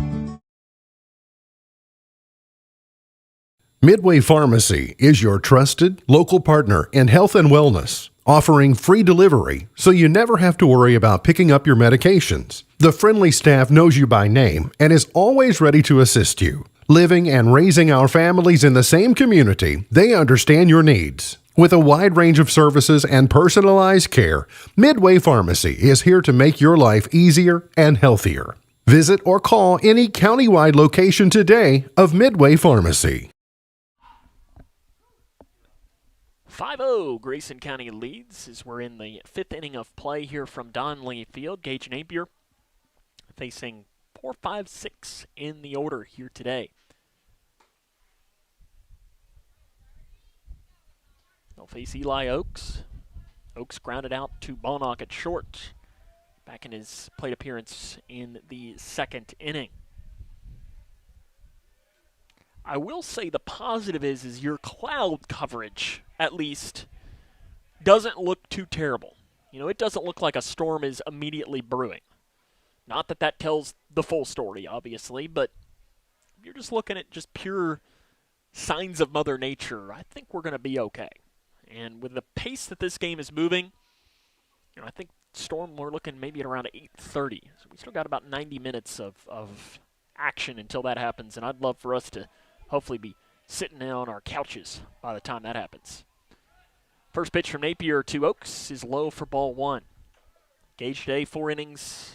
Midway Pharmacy is your trusted local partner in health and wellness, offering free delivery so you never have to worry about picking up your medications. The friendly staff knows you by name and is always ready to assist you. Living and raising our families in the same community, they understand your needs. With a wide range of services and personalized care, Midway Pharmacy is here to make your life easier and healthier. Visit or call any countywide location today of Midway Pharmacy. 5-0 Grayson County leads as we're in the 5th inning of play here from Donley Field. Gage Napier facing 4, 5, 6 in the order here today. They'll face Eli Oaks. Oaks grounded out to Balnock at short back in his plate appearance in the 2nd inning. I will say the positive is your cloud coverage, at least, doesn't look too terrible. It doesn't look like a storm is immediately brewing. Not that that tells the full story, obviously, but if you're just looking at just pure signs of Mother Nature, I think we're going to be okay. And with the pace that this game is moving, I think Storm, we're looking maybe at around 8:30. So we still got about 90 minutes of action until that happens, and I'd love for us to hopefully be sitting down on our couches by the time that happens. First pitch from Napier to Oaks is low for ball 1. Gage today, 4 innings,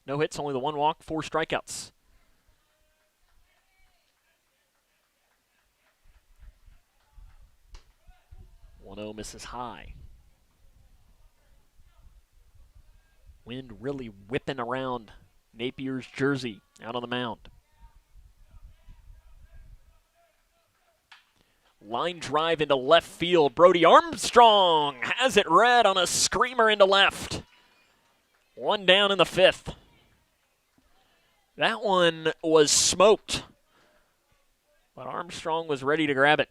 no hits, only the 1 walk, 4 strikeouts. One-0 misses high. Wind really whipping around Napier's jersey out on the mound. Line drive into left field. Brody Armstrong has it red on a screamer into left. 1 down in the 5th. That one was smoked, but Armstrong was ready to grab it.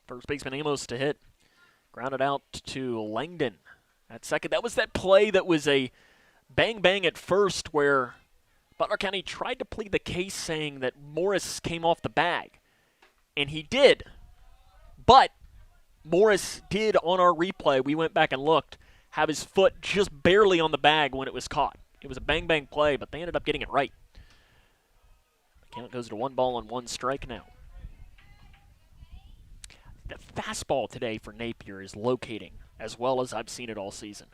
First baseman Amos to hit. Grounded out to Langdon at second. That was that play that was a bang-bang at first where Butler County tried to plead the case saying that Morris came off the bag. And he did. But Morris did, on our replay, we went back and looked, have his foot just barely on the bag when it was caught. It was a bang-bang play, but they ended up getting it right. The count goes to 1-1 strike now. The fastball today for Napier is locating as well as I've seen it all season.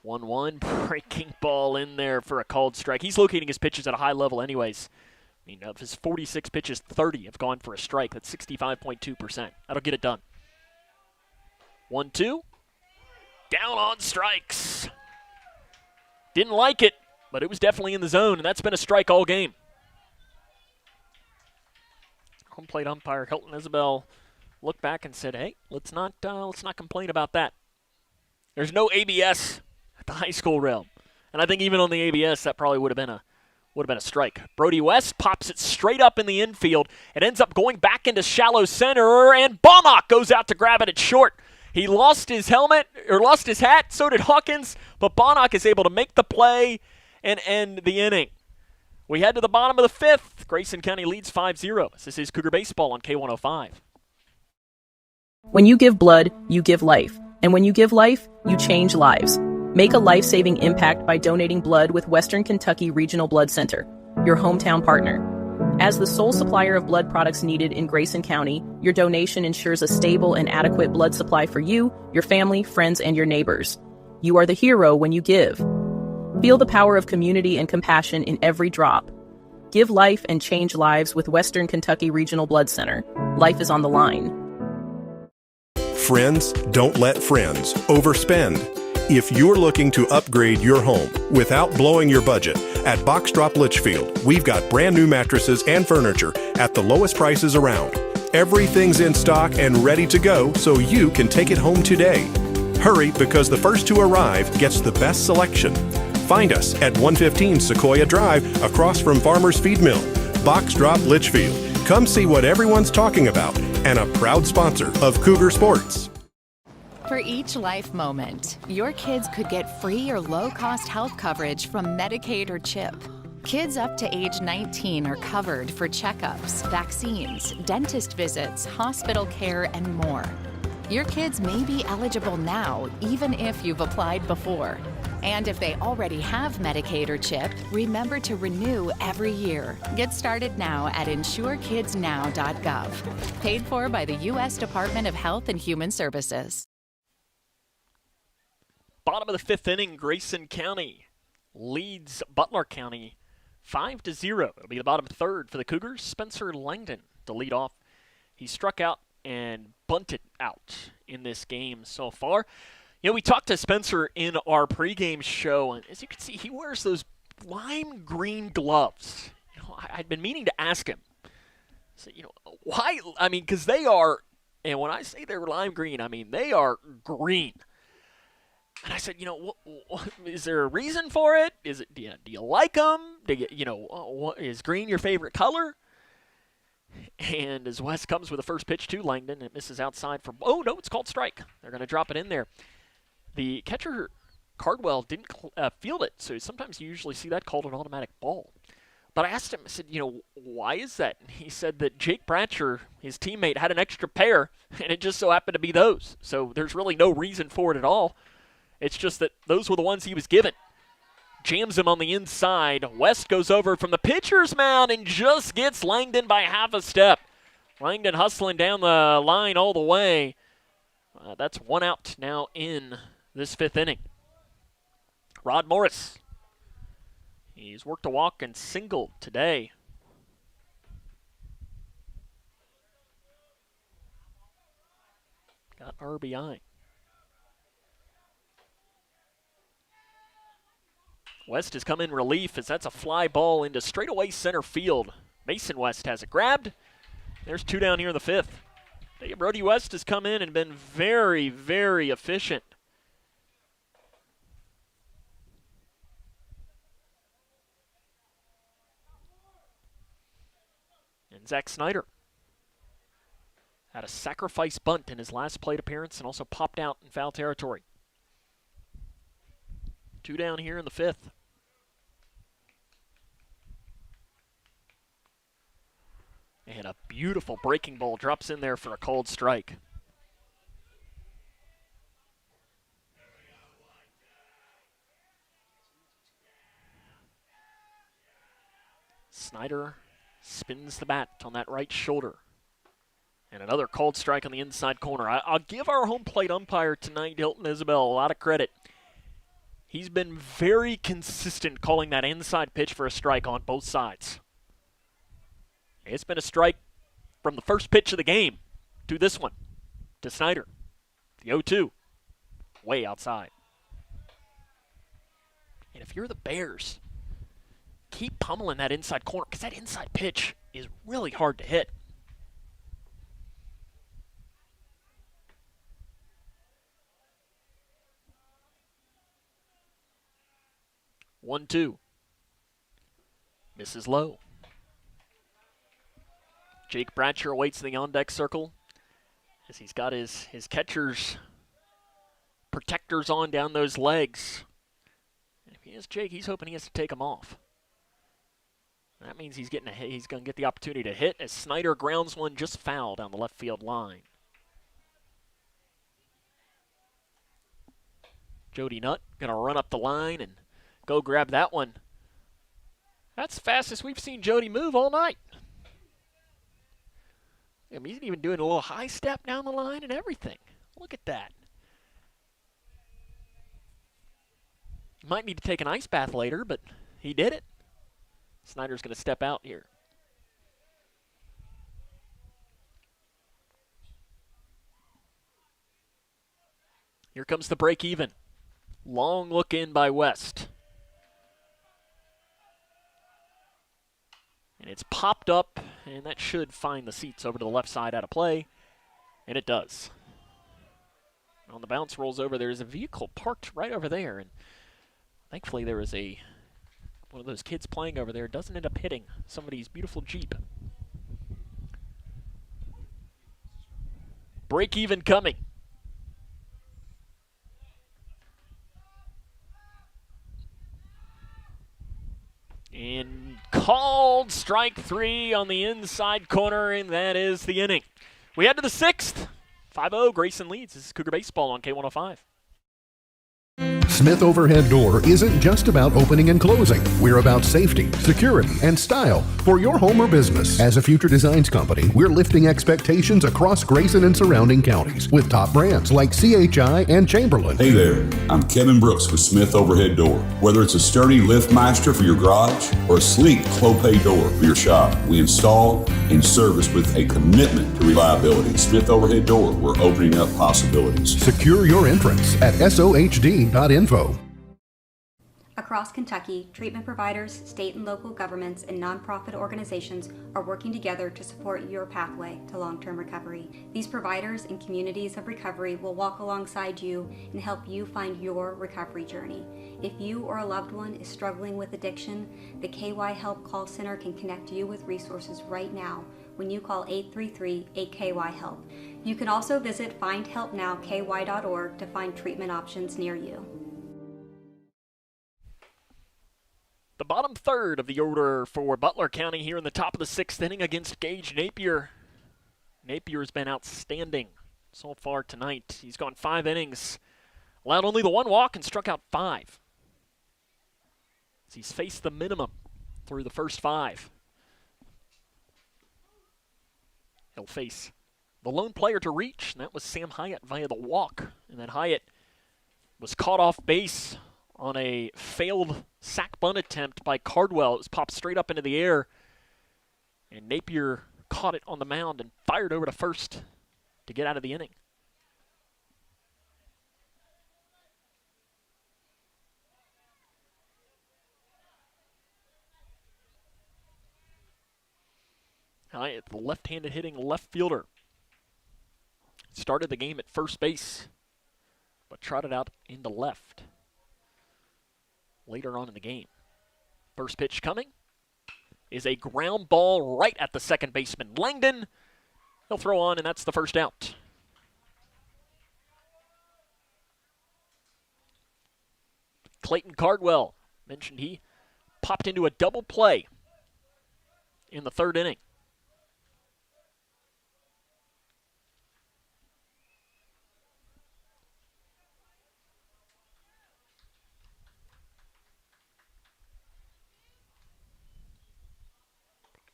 1-1, breaking ball in there for a called strike. He's locating his pitches at a high level anyways. I mean, of his 46 pitches, 30 have gone for a strike. That's 65.2%. That'll get it done. 1-2. Down on strikes. Didn't like it, but it was definitely in the zone, and that's been a strike all game. Home plate umpire Hilton Isabel looked back and said, "Hey, let's not complain about that." There's no ABS at the high school realm, and I think even on the ABS that probably would have been a strike. Brody West pops it straight up in the infield. It ends up going back into shallow center, and Bonnock goes out to grab it at short. He lost his hat, so did Hawkins, but Bonnock is able to make the play and end the inning. We head to the bottom of the 5th. Grayson County leads 5-0. This is Cougar Baseball on K105. When you give blood, you give life. And when you give life, you change lives. Make a life-saving impact by donating blood with Western Kentucky Regional Blood Center, your hometown partner. As the sole supplier of blood products needed in Grayson County, your donation ensures a stable and adequate blood supply for you, your family, friends, and your neighbors. You are the hero when you give. Feel the power of community and compassion in every drop. Give life and change lives with Western Kentucky Regional Blood Center. Life is on the line. Friends don't let friends overspend. If you're looking to upgrade your home without blowing your budget, at Box Drop Litchfield, we've got brand new mattresses and furniture at the lowest prices around. Everything's in stock and ready to go, so you can take it home today. Hurry, because the first to arrive gets the best selection. Find us at 115 Sequoia Drive, across from Farmer's Feed Mill. Box Drop Litchfield. Come see what everyone's talking about, and a proud sponsor of Cougar Sports. For each life moment, your kids could get free or low-cost health coverage from Medicaid or CHIP. Kids up to age 19 are covered for checkups, vaccines, dentist visits, hospital care, and more. Your kids may be eligible now, even if you've applied before. And if they already have Medicaid or CHIP, remember to renew every year. Get started now at insurekidsnow.gov. Paid for by the U.S. Department of Health and Human Services. Bottom of the 5th inning, Grayson County leads Butler County 5-0. It'll be the bottom 3rd for the Cougars. Spencer Langdon to lead off. He struck out and bunted out in this game so far. You know, we talked to Spencer in our pregame show, and as you can see, he wears those lime green gloves. You know, I'd been meaning to ask him, so, you know, why? I mean, because they are, and when I say they're lime green, I mean they are green. And I said, you know, is there a reason for it? Is it do you like them? Is green your favorite color? And as West comes with the first pitch to Langdon, it misses outside for, oh no, it's called strike. They're going to drop it in there. The catcher, Cardwell, didn't field it, so sometimes you usually see that called an automatic ball. But I asked him, I said, why is that? And he said that Jake Bratcher, his teammate, had an extra pair, and it just so happened to be those. So there's really no reason for it at all. It's just that those were the ones he was given. Jams him on the inside. West goes over from the pitcher's mound and just gets Langdon by half a step. Langdon hustling down the line all the way. That's one out now in this fifth inning. Rod Morris. He's worked a walk and singled today. Got RBI. West has come in relief as that's a fly ball into straightaway center field. Mason West has it grabbed. There's two down here in the fifth. Brody West has come in and been very, very efficient. And Zach Snyder had a sacrifice bunt in his last plate appearance and also popped out in foul territory. Two down here in the fifth. And a beautiful breaking ball drops in there for a cold strike. Snyder spins the bat on that right shoulder. And another cold strike on the inside corner. I'll give our home plate umpire tonight, Hilton Isabel, a lot of credit. He's been very consistent calling that inside pitch for a strike on both sides. It's been a strike from the first pitch of the game to this one, to Snyder. The 0-2, way outside. And if you're the Bears, keep pummeling that inside corner because that inside pitch is really hard to hit. One, two. Misses low. Jake Bratcher awaits in the on-deck circle as he's got his catcher's protectors on down those legs. And if he is Jake, he's hoping he has to take them off. That means he's going to get the opportunity to hit as Snyder grounds one just foul down the left field line. Jody Nutt going to run up the line and go grab that one. That's the fastest we've seen Jody move all night. I mean, he's even doing a little high step down the line and everything. Look at that. Might need to take an ice bath later, but he did it. Snyder's going to step out here. Here comes the break even. Long look in by West. And it's popped up, and that should find the seats over to the left side out of play. And it does. On the bounce rolls over, there's a vehicle parked right over there. And thankfully there is one of those kids playing over there. Doesn't end up hitting somebody's beautiful Jeep. Break even coming. And called strike three on the inside corner, and that is the inning. We head to the sixth. 5-0, Grayson leads. This is Cougar Baseball on K105. Smith Overhead Door isn't just about opening and closing. We're about safety, security, and style for your home or business. As a future designs company, we're lifting expectations across Grayson and surrounding counties with top brands like CHI and Chamberlain. Hey there, I'm Kevin Brooks with Smith Overhead Door. Whether it's a sturdy LiftMeister for your garage or a sleek Clopay door for your shop, we install and service with a commitment to reliability. Smith Overhead Door, we're opening up possibilities. Secure your entrance at sohd.info. Across Kentucky, treatment providers, state and local governments, and nonprofit organizations are working together to support your pathway to long-term recovery. These providers and communities of recovery will walk alongside you and help you find your recovery journey. If you or a loved one is struggling with addiction, the KY Help Call Center can connect you with resources right now when you call 833-8KY-HELP. You can also visit findhelpnowky.org to find treatment options near you. The bottom third of the order for Butler County here in the top of the 6th inning against Gage Napier. Napier's been outstanding so far tonight. He's gone 5 innings, allowed only the 1 walk, and struck out 5. He's faced the minimum through the first 5. He'll face the lone player to reach, and that was Sam Hyatt via the walk. And then Hyatt was caught off base on a failed sac bunt attempt by Cardwell. It was popped straight up into the air, and Napier caught it on the mound and fired over to first to get out of the inning. Hyatt, the left-handed hitting left fielder, started the game at first base, but trotted out into left later on in the game. First pitch coming is a ground ball right at the second baseman, Langdon. He'll throw on, and that's the first out. Clayton Cardwell, mentioned he popped into a double play in the 3rd inning.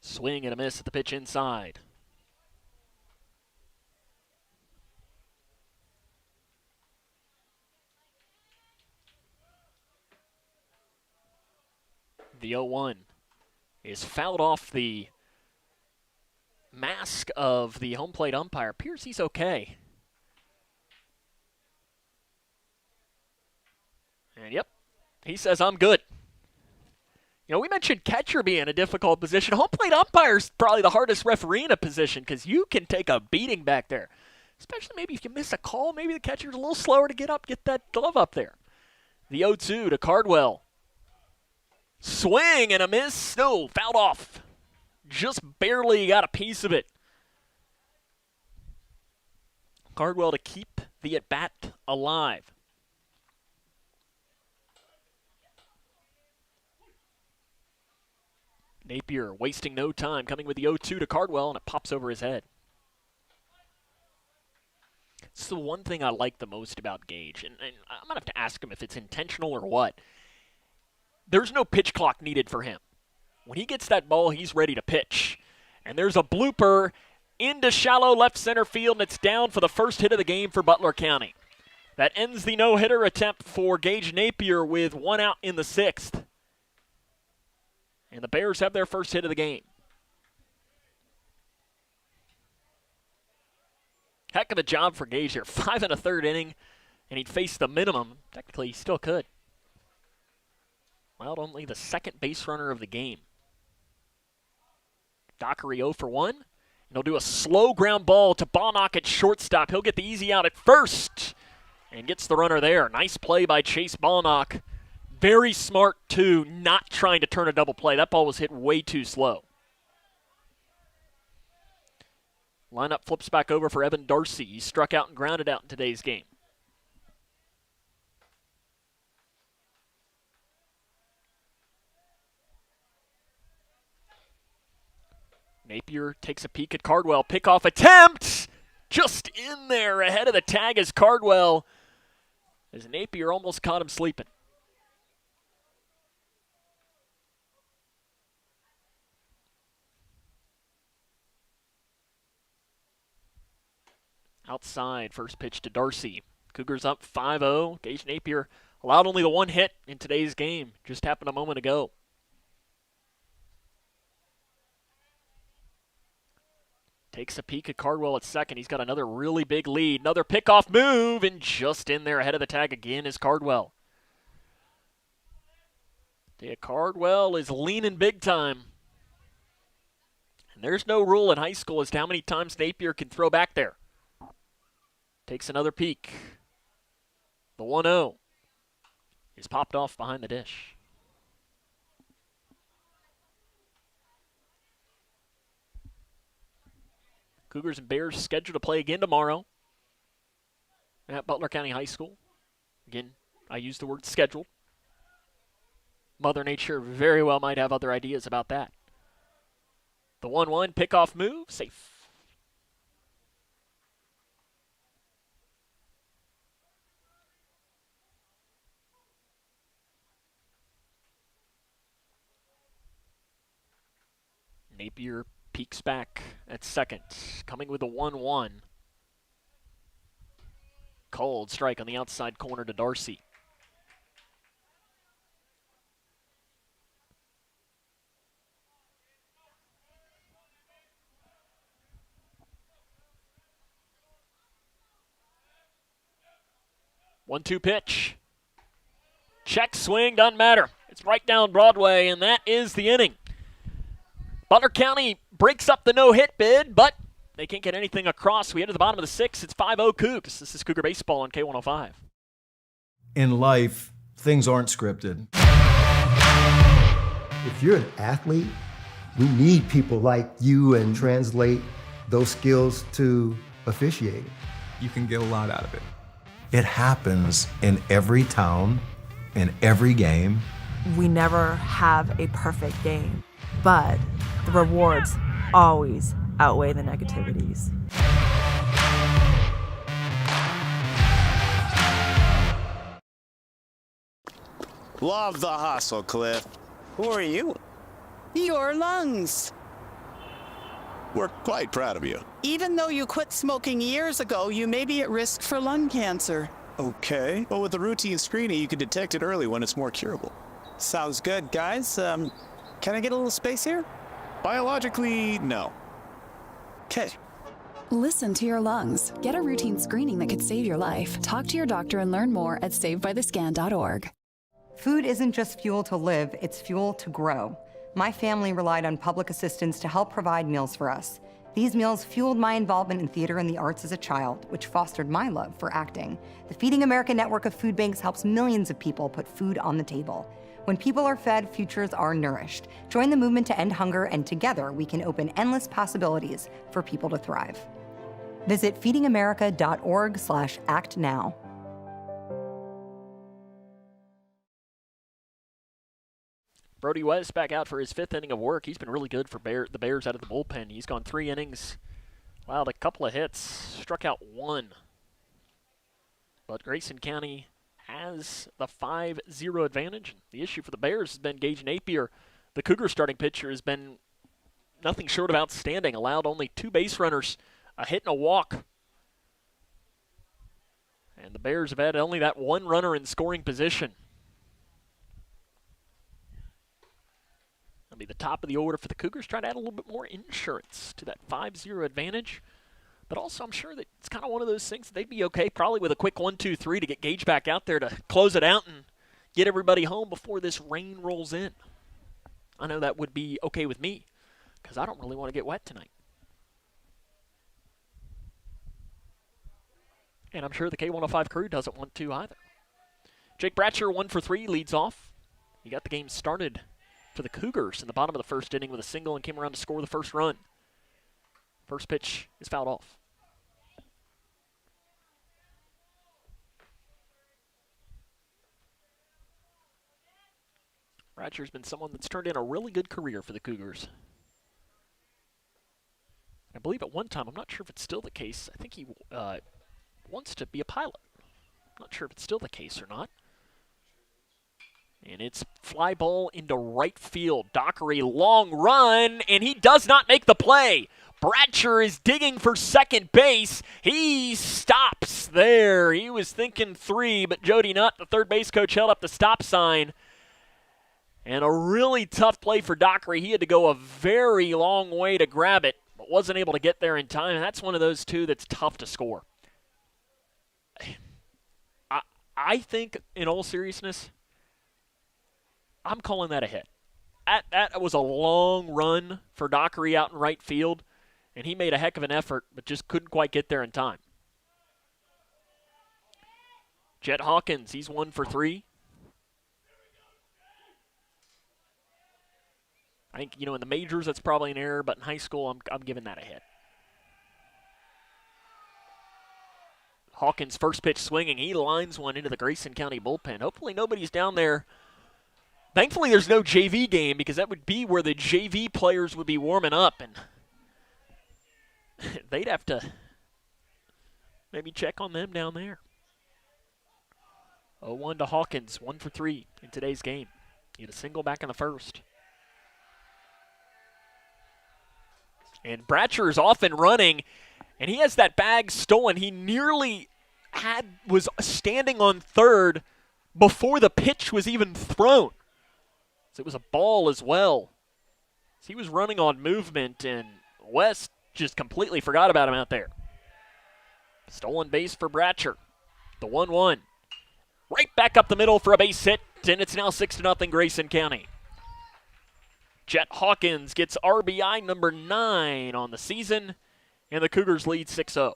Swing and a miss at the pitch inside. The 0-1 is fouled off the mask of the home plate umpire. Appears he's okay. And yep, he says, I'm good. You know, we mentioned catcher being a difficult position. Home plate umpire's probably the hardest referee in a position because you can take a beating back there. Especially maybe if you miss a call, maybe the catcher's a little slower to get up, get that glove up there. The 0-2 to Cardwell. Swing and a miss. No, fouled off. Just barely got a piece of it. Cardwell to keep the at-bat alive. Napier wasting no time, coming with the 0-2 to Cardwell, and it pops over his head. It's the one thing I like the most about Gage, and I'm going to have to ask him if it's intentional or what. There's no pitch clock needed for him. When he gets that ball, he's ready to pitch. And there's a blooper into shallow left center field, and it's down for the first hit of the game for Butler County. That ends the no-hitter attempt for Gage Napier with 1 out in the 6th. And the Bears have their first hit of the game. Heck of a job for Gage here. 5 1/3 inning, and he'd face the minimum. Technically, he still could. Well, only the second base runner of the game. Dockery 0 for 1. And he'll do a slow ground ball to Balnock at shortstop. He'll get the easy out at first and gets the runner there. Nice play by Chase Balnock. Very smart, too, not trying to turn a double play. That ball was hit way too slow. Lineup flips back over for Evan Darcy. He struck out and grounded out in today's game. Napier takes a peek at Cardwell. Pickoff attempt! Just in there ahead of the tag is Cardwell, as Napier almost caught him sleeping. Outside, first pitch to Darcy. Cougars up 5-0. Gage Napier allowed only the 1 hit in today's game. Just happened a moment ago. Takes a peek at Cardwell at second. He's got another really big lead. Another pickoff move, and just in there ahead of the tag again is Cardwell. Cardwell is leaning big time. And there's no rule in high school as to how many times Napier can throw back there. Takes another peek. The 1-0 is popped off behind the dish. Cougars and Bears scheduled to play again tomorrow at Butler County High School. Again, I use the word scheduled. Mother Nature very well might have other ideas about that. The 1-1 pickoff move, safe. Napier peeks back at second, coming with a 1-1. Cold strike on the outside corner to Darcy. One-two pitch. Check swing, doesn't matter. It's right down Broadway, and that is the inning. Butler County breaks up the no-hit bid, but they can't get anything across. We head to the bottom of the sixth. It's 5-0 Cougs. This is Cougar Baseball on K105. In life, things aren't scripted. If you're an athlete, we need people like you and translate those skills to officiating. You can get a lot out of it. It happens in every town, in every game. We never have a perfect game, but the rewards always outweigh the negativities. Love the hustle, Cliff. Who are you? Your lungs. We're quite proud of you. Even though you quit smoking years ago, you may be at risk for lung cancer. Okay. Well, with a routine screening, you can detect it early when it's more curable. Sounds good, guys. Can I get a little space here? Biologically, no. Okay. Listen to your lungs. Get a routine screening that could save your life. Talk to your doctor and learn more at savebythescan.org. Food isn't just fuel to live, it's fuel to grow. My family relied on public assistance to help provide meals for us. These meals fueled my involvement in theater and the arts as a child, which fostered my love for acting. The Feeding America network of food banks helps millions of people put food on the table. When people are fed, futures are nourished. Join the movement to end hunger, and together we can open endless possibilities for people to thrive. Visit feedingamerica.org/actnow. Brody West back out for his fifth inning of work. He's been really good for the Bears out of the bullpen. He's gone 3 innings, allowed a couple of hits, struck out 1. But Grayson County has the 5-0 advantage. The issue for the Bears has been Gage Napier. The Cougar starting pitcher has been nothing short of outstanding, allowed only 2 base runners, a hit and a walk. And the Bears have had only that 1 runner in scoring position. That'll be the top of the order for the Cougars. Try to add a little bit more insurance to that 5-0 advantage. But also, I'm sure that it's kind of one of those things that they'd be okay probably with a quick 1-2-3 to get Gage back out there to close it out and get everybody home before this rain rolls in. I know that would be okay with me because I don't really want to get wet tonight. And I'm sure the K105 crew doesn't want to either. Jake Bratcher, 1 for 3, leads off. He got the game started for the Cougars in the bottom of the first inning with a single and came around to score the first run. First pitch is fouled off. Bratcher's been someone that's turned in a really good career for the Cougars. I believe at one time, I'm not sure if it's still the case, I think he wants to be a pilot. I'm not sure if it's still the case or not. And it's fly ball into right field. Dockery, long run, and he does not make the play. Bratcher is digging for second base. He stops there. He was thinking 3, but Jody Nutt, the third base coach, held up the stop sign. And a really tough play for Dockery. He had to go a very long way to grab it, but wasn't able to get there in time. And that's one of those 2 that's tough to score. I think, in all seriousness, I'm calling that a hit. That was a long run for Dockery out in right field, and he made a heck of an effort, but just couldn't quite get there in time. Jet Hawkins, he's 1 for 3. I think, in the majors that's probably an error, but in high school I'm giving that a hit. Hawkins' first pitch swinging. He lines one into the Grayson County bullpen. Hopefully nobody's down there Thankfully, there's no JV game because that would be where the JV players would be warming up, and they'd have to maybe check on them down there. 0-1 to Hawkins, 1 for 3 in today's game. He had a single back in the first. And Bratcher is off and running, and he has that bag stolen. He nearly was standing on third before the pitch was even thrown. So it was a ball as well. So he was running on movement, and West just completely forgot about him out there. Stolen base for Bratcher. The 1-1. Right back up the middle for a base hit, and it's now 6-0 Grayson County. Jet Hawkins gets RBI number 9 on the season, and the Cougars lead 6-0.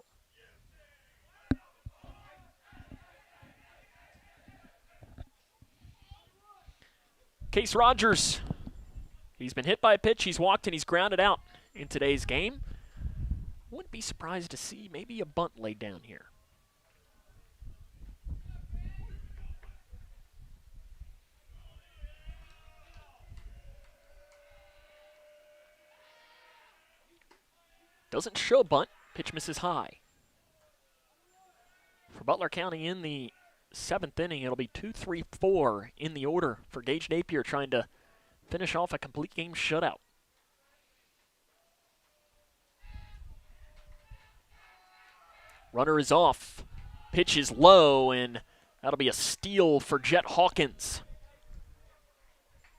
Case Rogers, he's been hit by a pitch, he's walked, and he's grounded out in today's game. Wouldn't be surprised to see maybe a bunt laid down here. Doesn't show bunt. Pitch misses high. For Butler County in the 7th inning, it'll be 2-3-4 in the order for Gage Napier trying to finish off a complete game shutout. Runner is off. Pitch is low, and that'll be a steal for Jet Hawkins.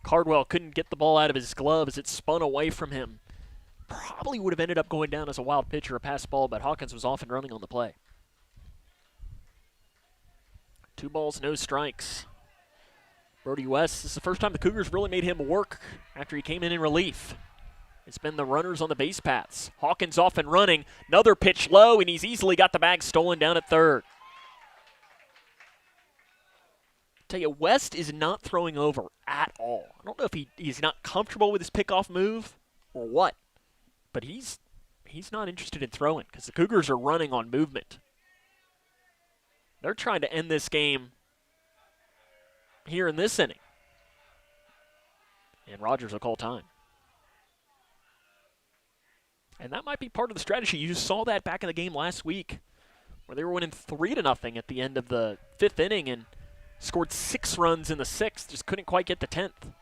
Cardwell couldn't get the ball out of his glove as it spun away from him. Probably would have ended up going down as a wild pitch or a pass ball, but Hawkins was off and running on the play. 2 balls, no strikes. Brody West, this is the first time the Cougars really made him work after he came in relief. It's been the runners on the base paths. Hawkins off and running. Another pitch low, and he's easily got the bag stolen down at third. Tell you, West is not throwing over at all. I don't know if he's not comfortable with his pickoff move or what, but he's not interested in throwing because the Cougars are running on movement. They're trying to end this game here in this inning. And Rogers will call time. And that might be part of the strategy. You saw that back in the game last week where they were winning 3-0 at the end of the 5th inning and scored 6 runs in the 6th. Just couldn't quite get the 10th.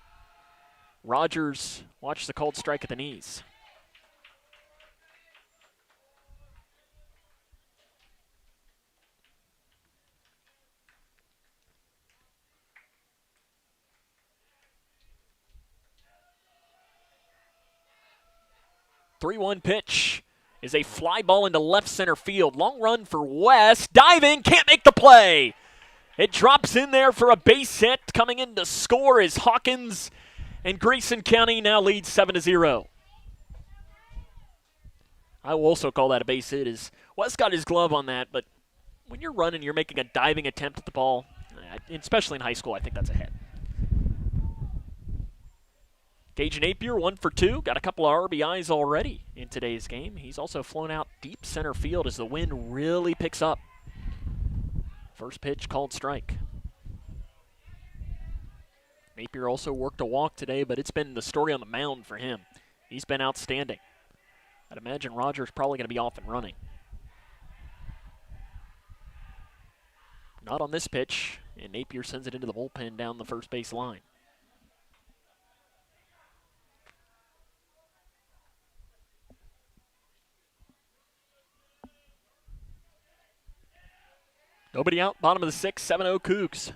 Rogers watched the called strike at the knees. The 3-1 pitch is a fly ball into left center field. Long run for West. Diving, can't make the play. It drops in there for a base hit. Coming in to score is Hawkins, and Grayson County now leads 7-0. I will also call that a base hit. As West got his glove on that, but when you're running, you're making a diving attempt at the ball, especially in high school, I think that's a hit. Gage Napier, 1 for 2, got a couple of RBIs already in today's game. He's also flown out deep center field as the wind really picks up. First pitch called strike. Napier also worked a walk today, but it's been the story on the mound for him. He's been outstanding. I'd imagine Rogers probably going to be off and running. Not on this pitch, and Napier sends it into the bullpen down the first base line. Nobody out, bottom of the 6th, 7-0 Cougs.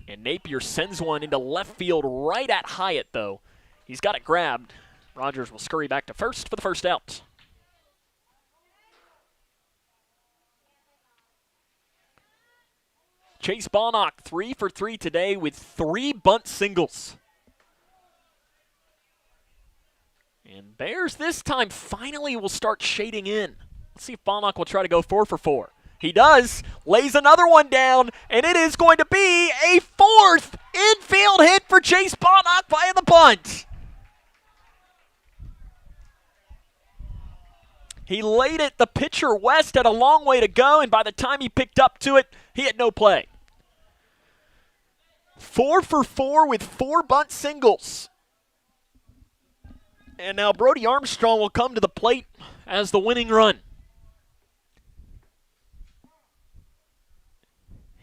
And Napier sends one into left field right at Hyatt, though. He's got it grabbed. Rogers will scurry back to first for the first out. Chase Bonnock, 3 for 3 today with 3 bunt singles. And Bears this time finally will start shading in. Let's see if Bonnock will try to go 4 for 4. He does. Lays another one down, and it is going to be a 4th infield hit for Chase Bonnock via the bunt. He laid it. The pitcher, West, had a long way to go, and by the time he picked up to it, he had no play. 4 for 4 with 4 bunt singles. And now Brody Armstrong will come to the plate as the winning run.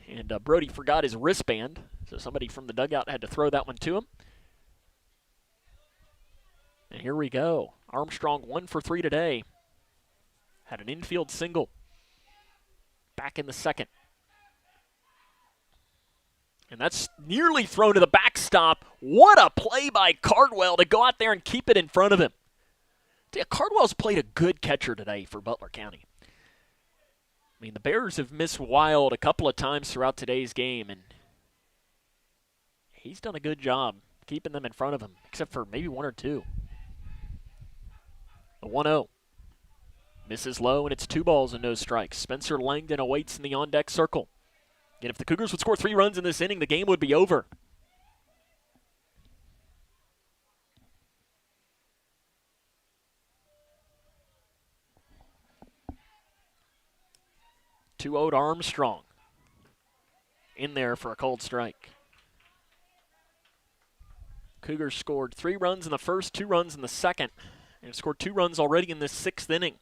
And Brody forgot his wristband, so somebody from the dugout had to throw that one to him. And here we go. Armstrong 1 for 3 today. Had an infield single. Back in the second. And that's nearly thrown to the backstop. What a play by Cardwell to go out there and keep it in front of him. Yeah, Cardwell's played a good catcher today for Butler County. I mean, the Bears have missed wild a couple of times throughout today's game, and he's done a good job keeping them in front of him, except for maybe 1 or 2. The 1-0. Misses low, and it's 2 balls and no strikes. Spencer Langdon awaits in the on-deck circle. And if the Cougars would score 3 runs in this inning, the game would be over. Two 0 to Armstrong. In there for a cold strike. Cougars scored 3 runs in the first, 2 runs in the second. And have scored 2 runs already in this 6th inning.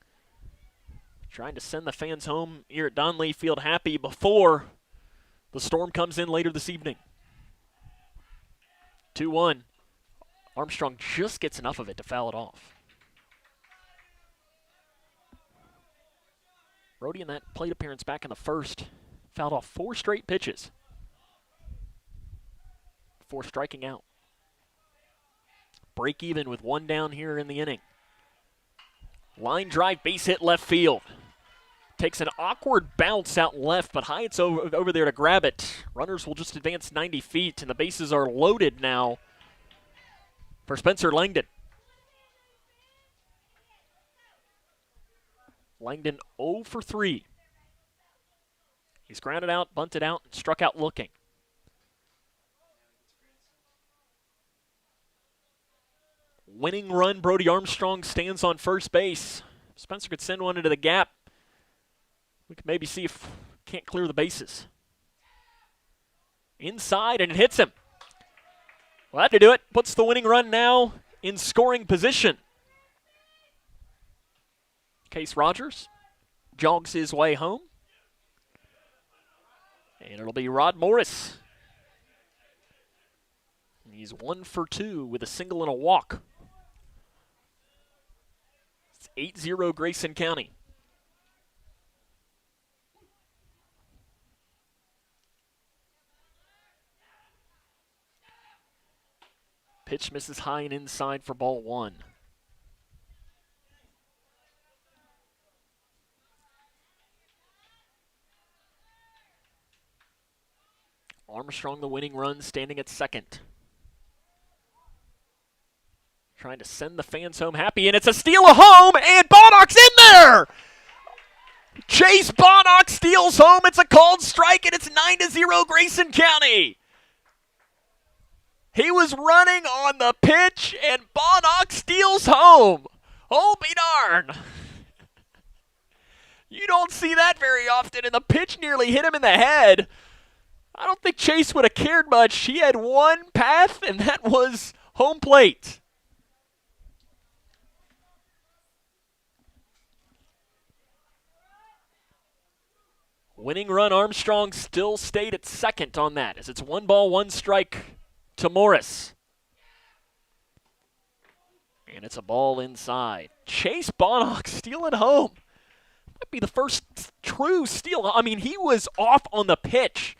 Trying to send the fans home here at Donley Field happy before the storm comes in later this evening. 2-1. Armstrong just gets enough of it to foul it off. Brody in that plate appearance back in the first fouled off 4 straight pitches before striking out. Break even with 1 down here in the inning. Line drive, base hit left field. Takes an awkward bounce out left, but Hyatt's over there to grab it. Runners will just advance 90 feet, and the bases are loaded now for Spencer Langdon. Langdon 0 for 3. He's grounded out, bunted out, and struck out looking. Winning run, Brody Armstrong stands on first base. Spencer could send one into the gap. We could maybe see if can't clear the bases. Inside, and it hits him. Well, that to do it. Puts the winning run now in scoring position. Case Rogers jogs his way home. And it'll be Rod Morris. He's 1 for 2 with a single and a walk. It's 8-0 Grayson County. Pitch misses high and inside for ball 1. Armstrong, the winning run, standing at second. Trying to send the fans home happy, and it's a steal of home, and Bonnock's in there! Chase Bonnock steals home. It's a called strike, and it's 9-0 Grayson County. He was running on the pitch, and Bonnock steals home. Oh, be darn. You don't see that very often, and the pitch nearly hit him in the head. I don't think Chase would have cared much. He had one path, and that was home plate. Winning run, Armstrong still stayed at second on that, as it's 1 ball, 1 strike to Morris. And it's a ball inside. Chase Bonnock stealing home. Might be the first true steal. I mean, he was off on the pitch.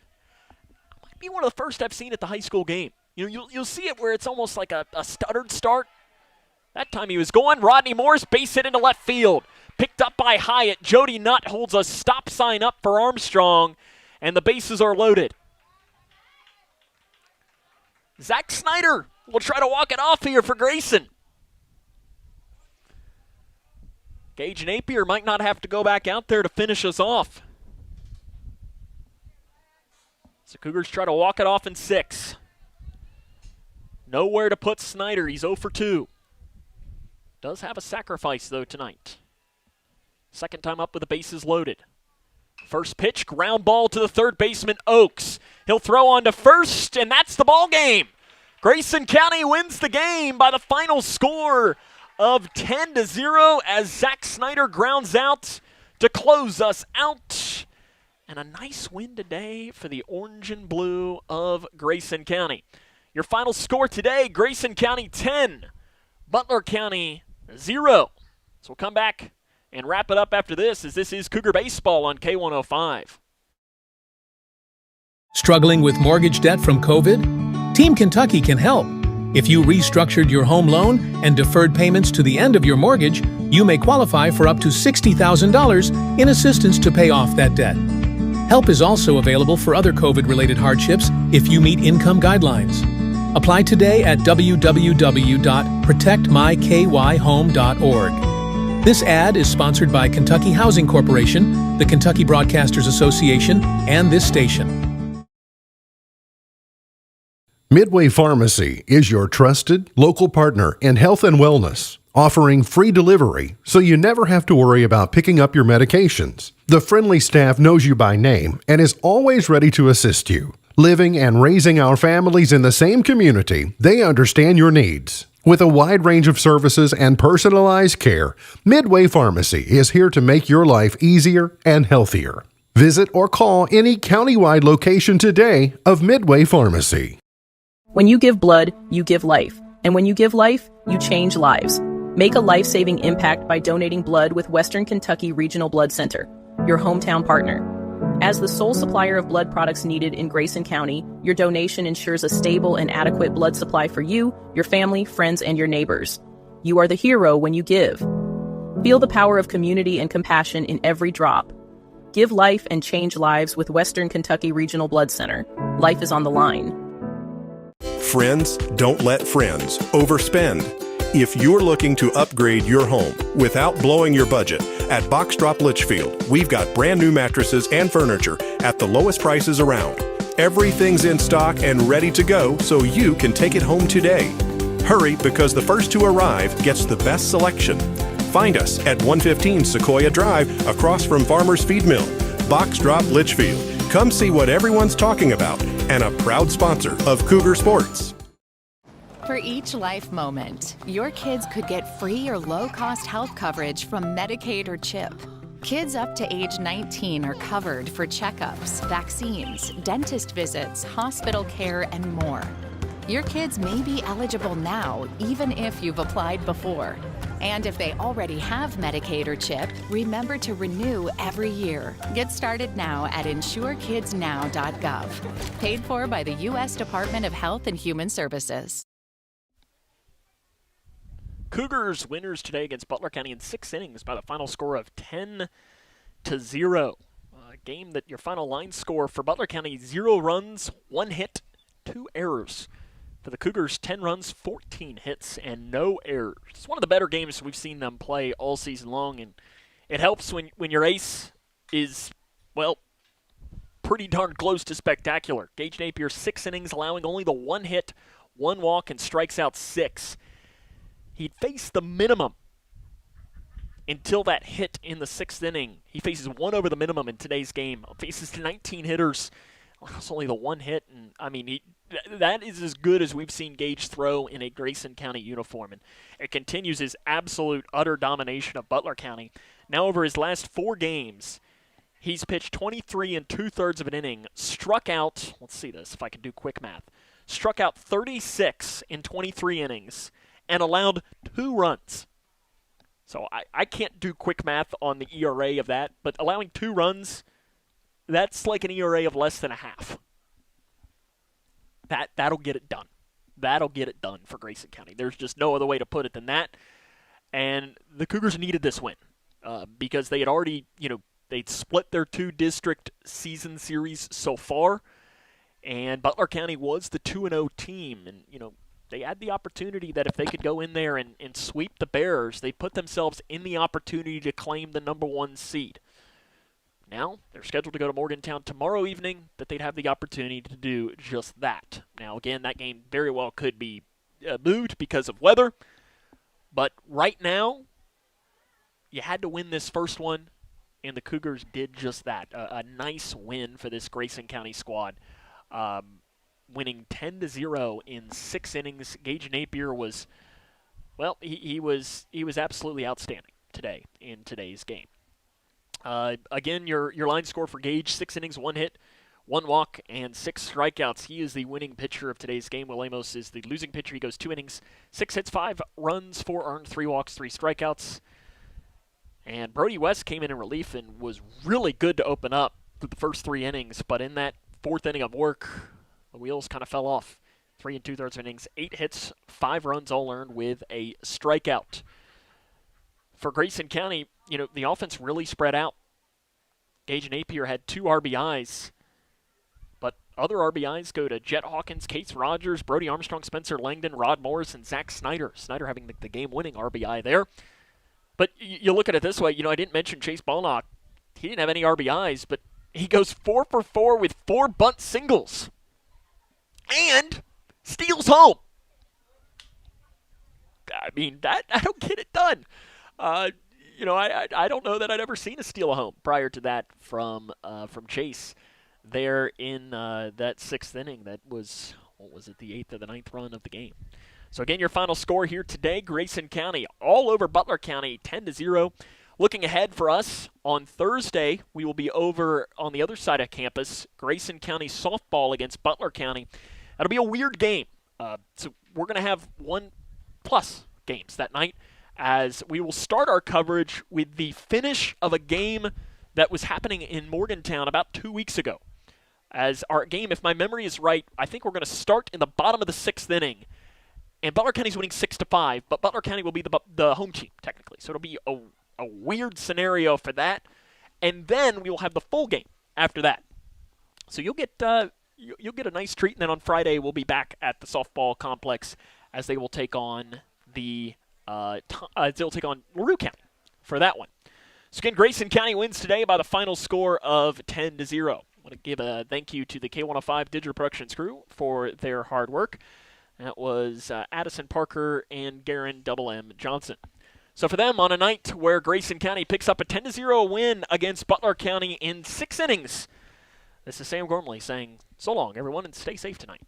Might be one of the first I've seen at the high school game. You know, you'll see it where it's almost like a stuttered start. That time he was going. Rodney Morris base hit into left field. Picked up by Hyatt. Jody Nutt holds a stop sign up for Armstrong, and the bases are loaded. Zach Snyder will try to walk it off here for Grayson. Gage Napier might not have to go back out there to finish us off. So Cougars try to walk it off in 6. Nowhere to put Snyder. He's 0 for 2. Does have a sacrifice, though, tonight. Second time up with the bases loaded. First pitch, ground ball to the third baseman, Oaks. He'll throw on to first, and that's the ball game. Grayson County wins the game by the final score of 10-0 as Zach Snyder grounds out to close us out. And a nice win today for the orange and blue of Grayson County. Your final score today, Grayson County 10, Butler County 0. So we'll come back and wrap it up after this, as this is Cougar Baseball on K105. Struggling with mortgage debt from COVID? Team Kentucky can help. If you restructured your home loan and deferred payments to the end of your mortgage, you may qualify for up to $60,000 in assistance to pay off that debt. Help is also available for other COVID-related hardships if you meet income guidelines. Apply today at www.protectmykyhome.org. This ad is sponsored by Kentucky Housing Corporation, the Kentucky Broadcasters Association, and this station. Midway Pharmacy is your trusted local partner in health and wellness, offering free delivery so you never have to worry about picking up your medications. The friendly staff knows you by name and is always ready to assist you. Living and raising our families in the same community, they understand your needs. With a wide range of services and personalized care, Midway Pharmacy is here to make your life easier and healthier. Visit or call any countywide location today of Midway Pharmacy. When you give blood, you give life. And when you give life, you change lives. Make a life-saving impact by donating blood with Western Kentucky Regional Blood Center, your hometown partner. As the sole supplier of blood products needed in Grayson County, your donation ensures a stable and adequate blood supply for you, your family, friends, and your neighbors. You are the hero when you give. Feel the power of community and compassion in every drop. Give life and change lives with Western Kentucky Regional Blood Center. Life is on the line. Friends don't let friends overspend. If you're looking to upgrade your home without blowing your budget, at Box Drop Litchfield, we've got brand new mattresses and furniture at the lowest prices around. Everything's in stock and ready to go, so you can take it home today. Hurry, because the first to arrive gets the best selection. Find us at 115 Sequoia Drive, across from Farmer's Feed Mill. Box Drop Litchfield. Come see what everyone's talking about, and a proud sponsor of Cougar Sports. For each life moment, your kids could get free or low-cost health coverage from Medicaid or CHIP. Kids up to age 19 are covered for checkups, vaccines, dentist visits, hospital care, and more. Your kids may be eligible now, even if you've applied before. And if they already have Medicaid or CHIP, remember to renew every year. Get started now at insurekidsnow.gov. Paid for by the U.S. Department of Health and Human Services. Cougars winners today against Butler County in 6 innings by the final score of 10-0. A game that your final line score for Butler County, 0 runs, 1 hit, 2 errors. For the Cougars, 10 runs, 14 hits, and no errors. It's one of the better games we've seen them play all season long, and it helps when your ace is, well, pretty darn close to spectacular. Gage Napier, 6 innings, allowing only the 1 hit, 1 walk, and strikes out 6. He'd faced the minimum until that hit in the 6th inning. He faces 1 over the minimum in today's game. Faces 19 hitters. It's only the 1 hit. And I mean, that is as good as we've seen Gage throw in a Grayson County uniform. And it continues his absolute, utter domination of Butler County. Now over his last 4 games, he's pitched 23 2/3 of an inning. Struck out, let's see this, if I can do quick math. Struck out 36 in 23 innings. And allowed 2 runs. So I can't do quick math on the ERA of that, but allowing 2 runs, that's like an ERA of less than a half. That'll get it done. That'll get it done for Grayson County. There's just no other way to put it than that. And the Cougars needed this win because they had already, they'd split their 2 district season series so far, and Butler County was the 2-0 team, and they had the opportunity that if they could go in there and sweep the Bears, they put themselves in the opportunity to claim the number 1 seed. Now, they're scheduled to go to Morgantown tomorrow evening, that they'd have the opportunity to do just that. Now, again, that game very well could be moved because of weather, but right now, you had to win this first one, and the Cougars did just that. A nice win for this Grayson County squad, winning 10-0 in 6 innings. Gage Napier was, well, he was absolutely outstanding today in today's game. Again, your line score for Gage: 6 innings, 1 hit, 1 walk, and 6 strikeouts. He is the winning pitcher of today's game. Will Amos is the losing pitcher. He goes 2 innings, 6 hits, 5 runs, 4 earned, 3 walks, 3 strikeouts. And Brody West came in relief and was really good to open up through the first 3 innings. But in that 4th inning of work, the wheels kind of fell off. 3 2/3 innings, 8 hits, 5 runs all earned with a strikeout. For Grayson County, the offense really spread out. Gage Napier had 2 RBIs. But other RBIs go to Jet Hawkins, Case Rogers, Brody Armstrong, Spencer Langdon, Rod Morris, and Zach Snyder. Snyder having the game-winning RBI there. But you look at it this way. I didn't mention Chase Balnock. He didn't have any RBIs, but he goes 4 for 4 with 4 bunt singles. And steals home. I mean, I don't get it done. I don't know that I'd ever seen a steal home prior to that from Chase there in that 6th inning. That was, the 8th or the 9th run of the game. So again, your final score here today, Grayson County all over Butler County, 10-0. Looking ahead for us, on Thursday, we will be over on the other side of campus, Grayson County softball against Butler County. That'll be a weird game. So we're going to have 1+ games that night, as we will start our coverage with the finish of a game that was happening in Morgantown about 2 weeks ago. As our game, if my memory is right, I think we're going to start in the bottom of the 6th inning. And Butler County's winning 6-5, but Butler County will be the home team, technically. So it'll be a weird scenario for that. And then we will have the full game after that. So you'll get a nice treat. And then on Friday, we'll be back at the softball complex as they will take on they'll take on LaRue County for that one. So again, Grayson County wins today by the final score of 10-0. I want to give a thank you to the K105 Digital Productions crew for their hard work. That was Addison Parker and Garen M. Johnson. So for them, on a night where Grayson County picks up a 10-0 win against Butler County in 6 innings, this is Sam Gormley saying so long, everyone, and stay safe tonight.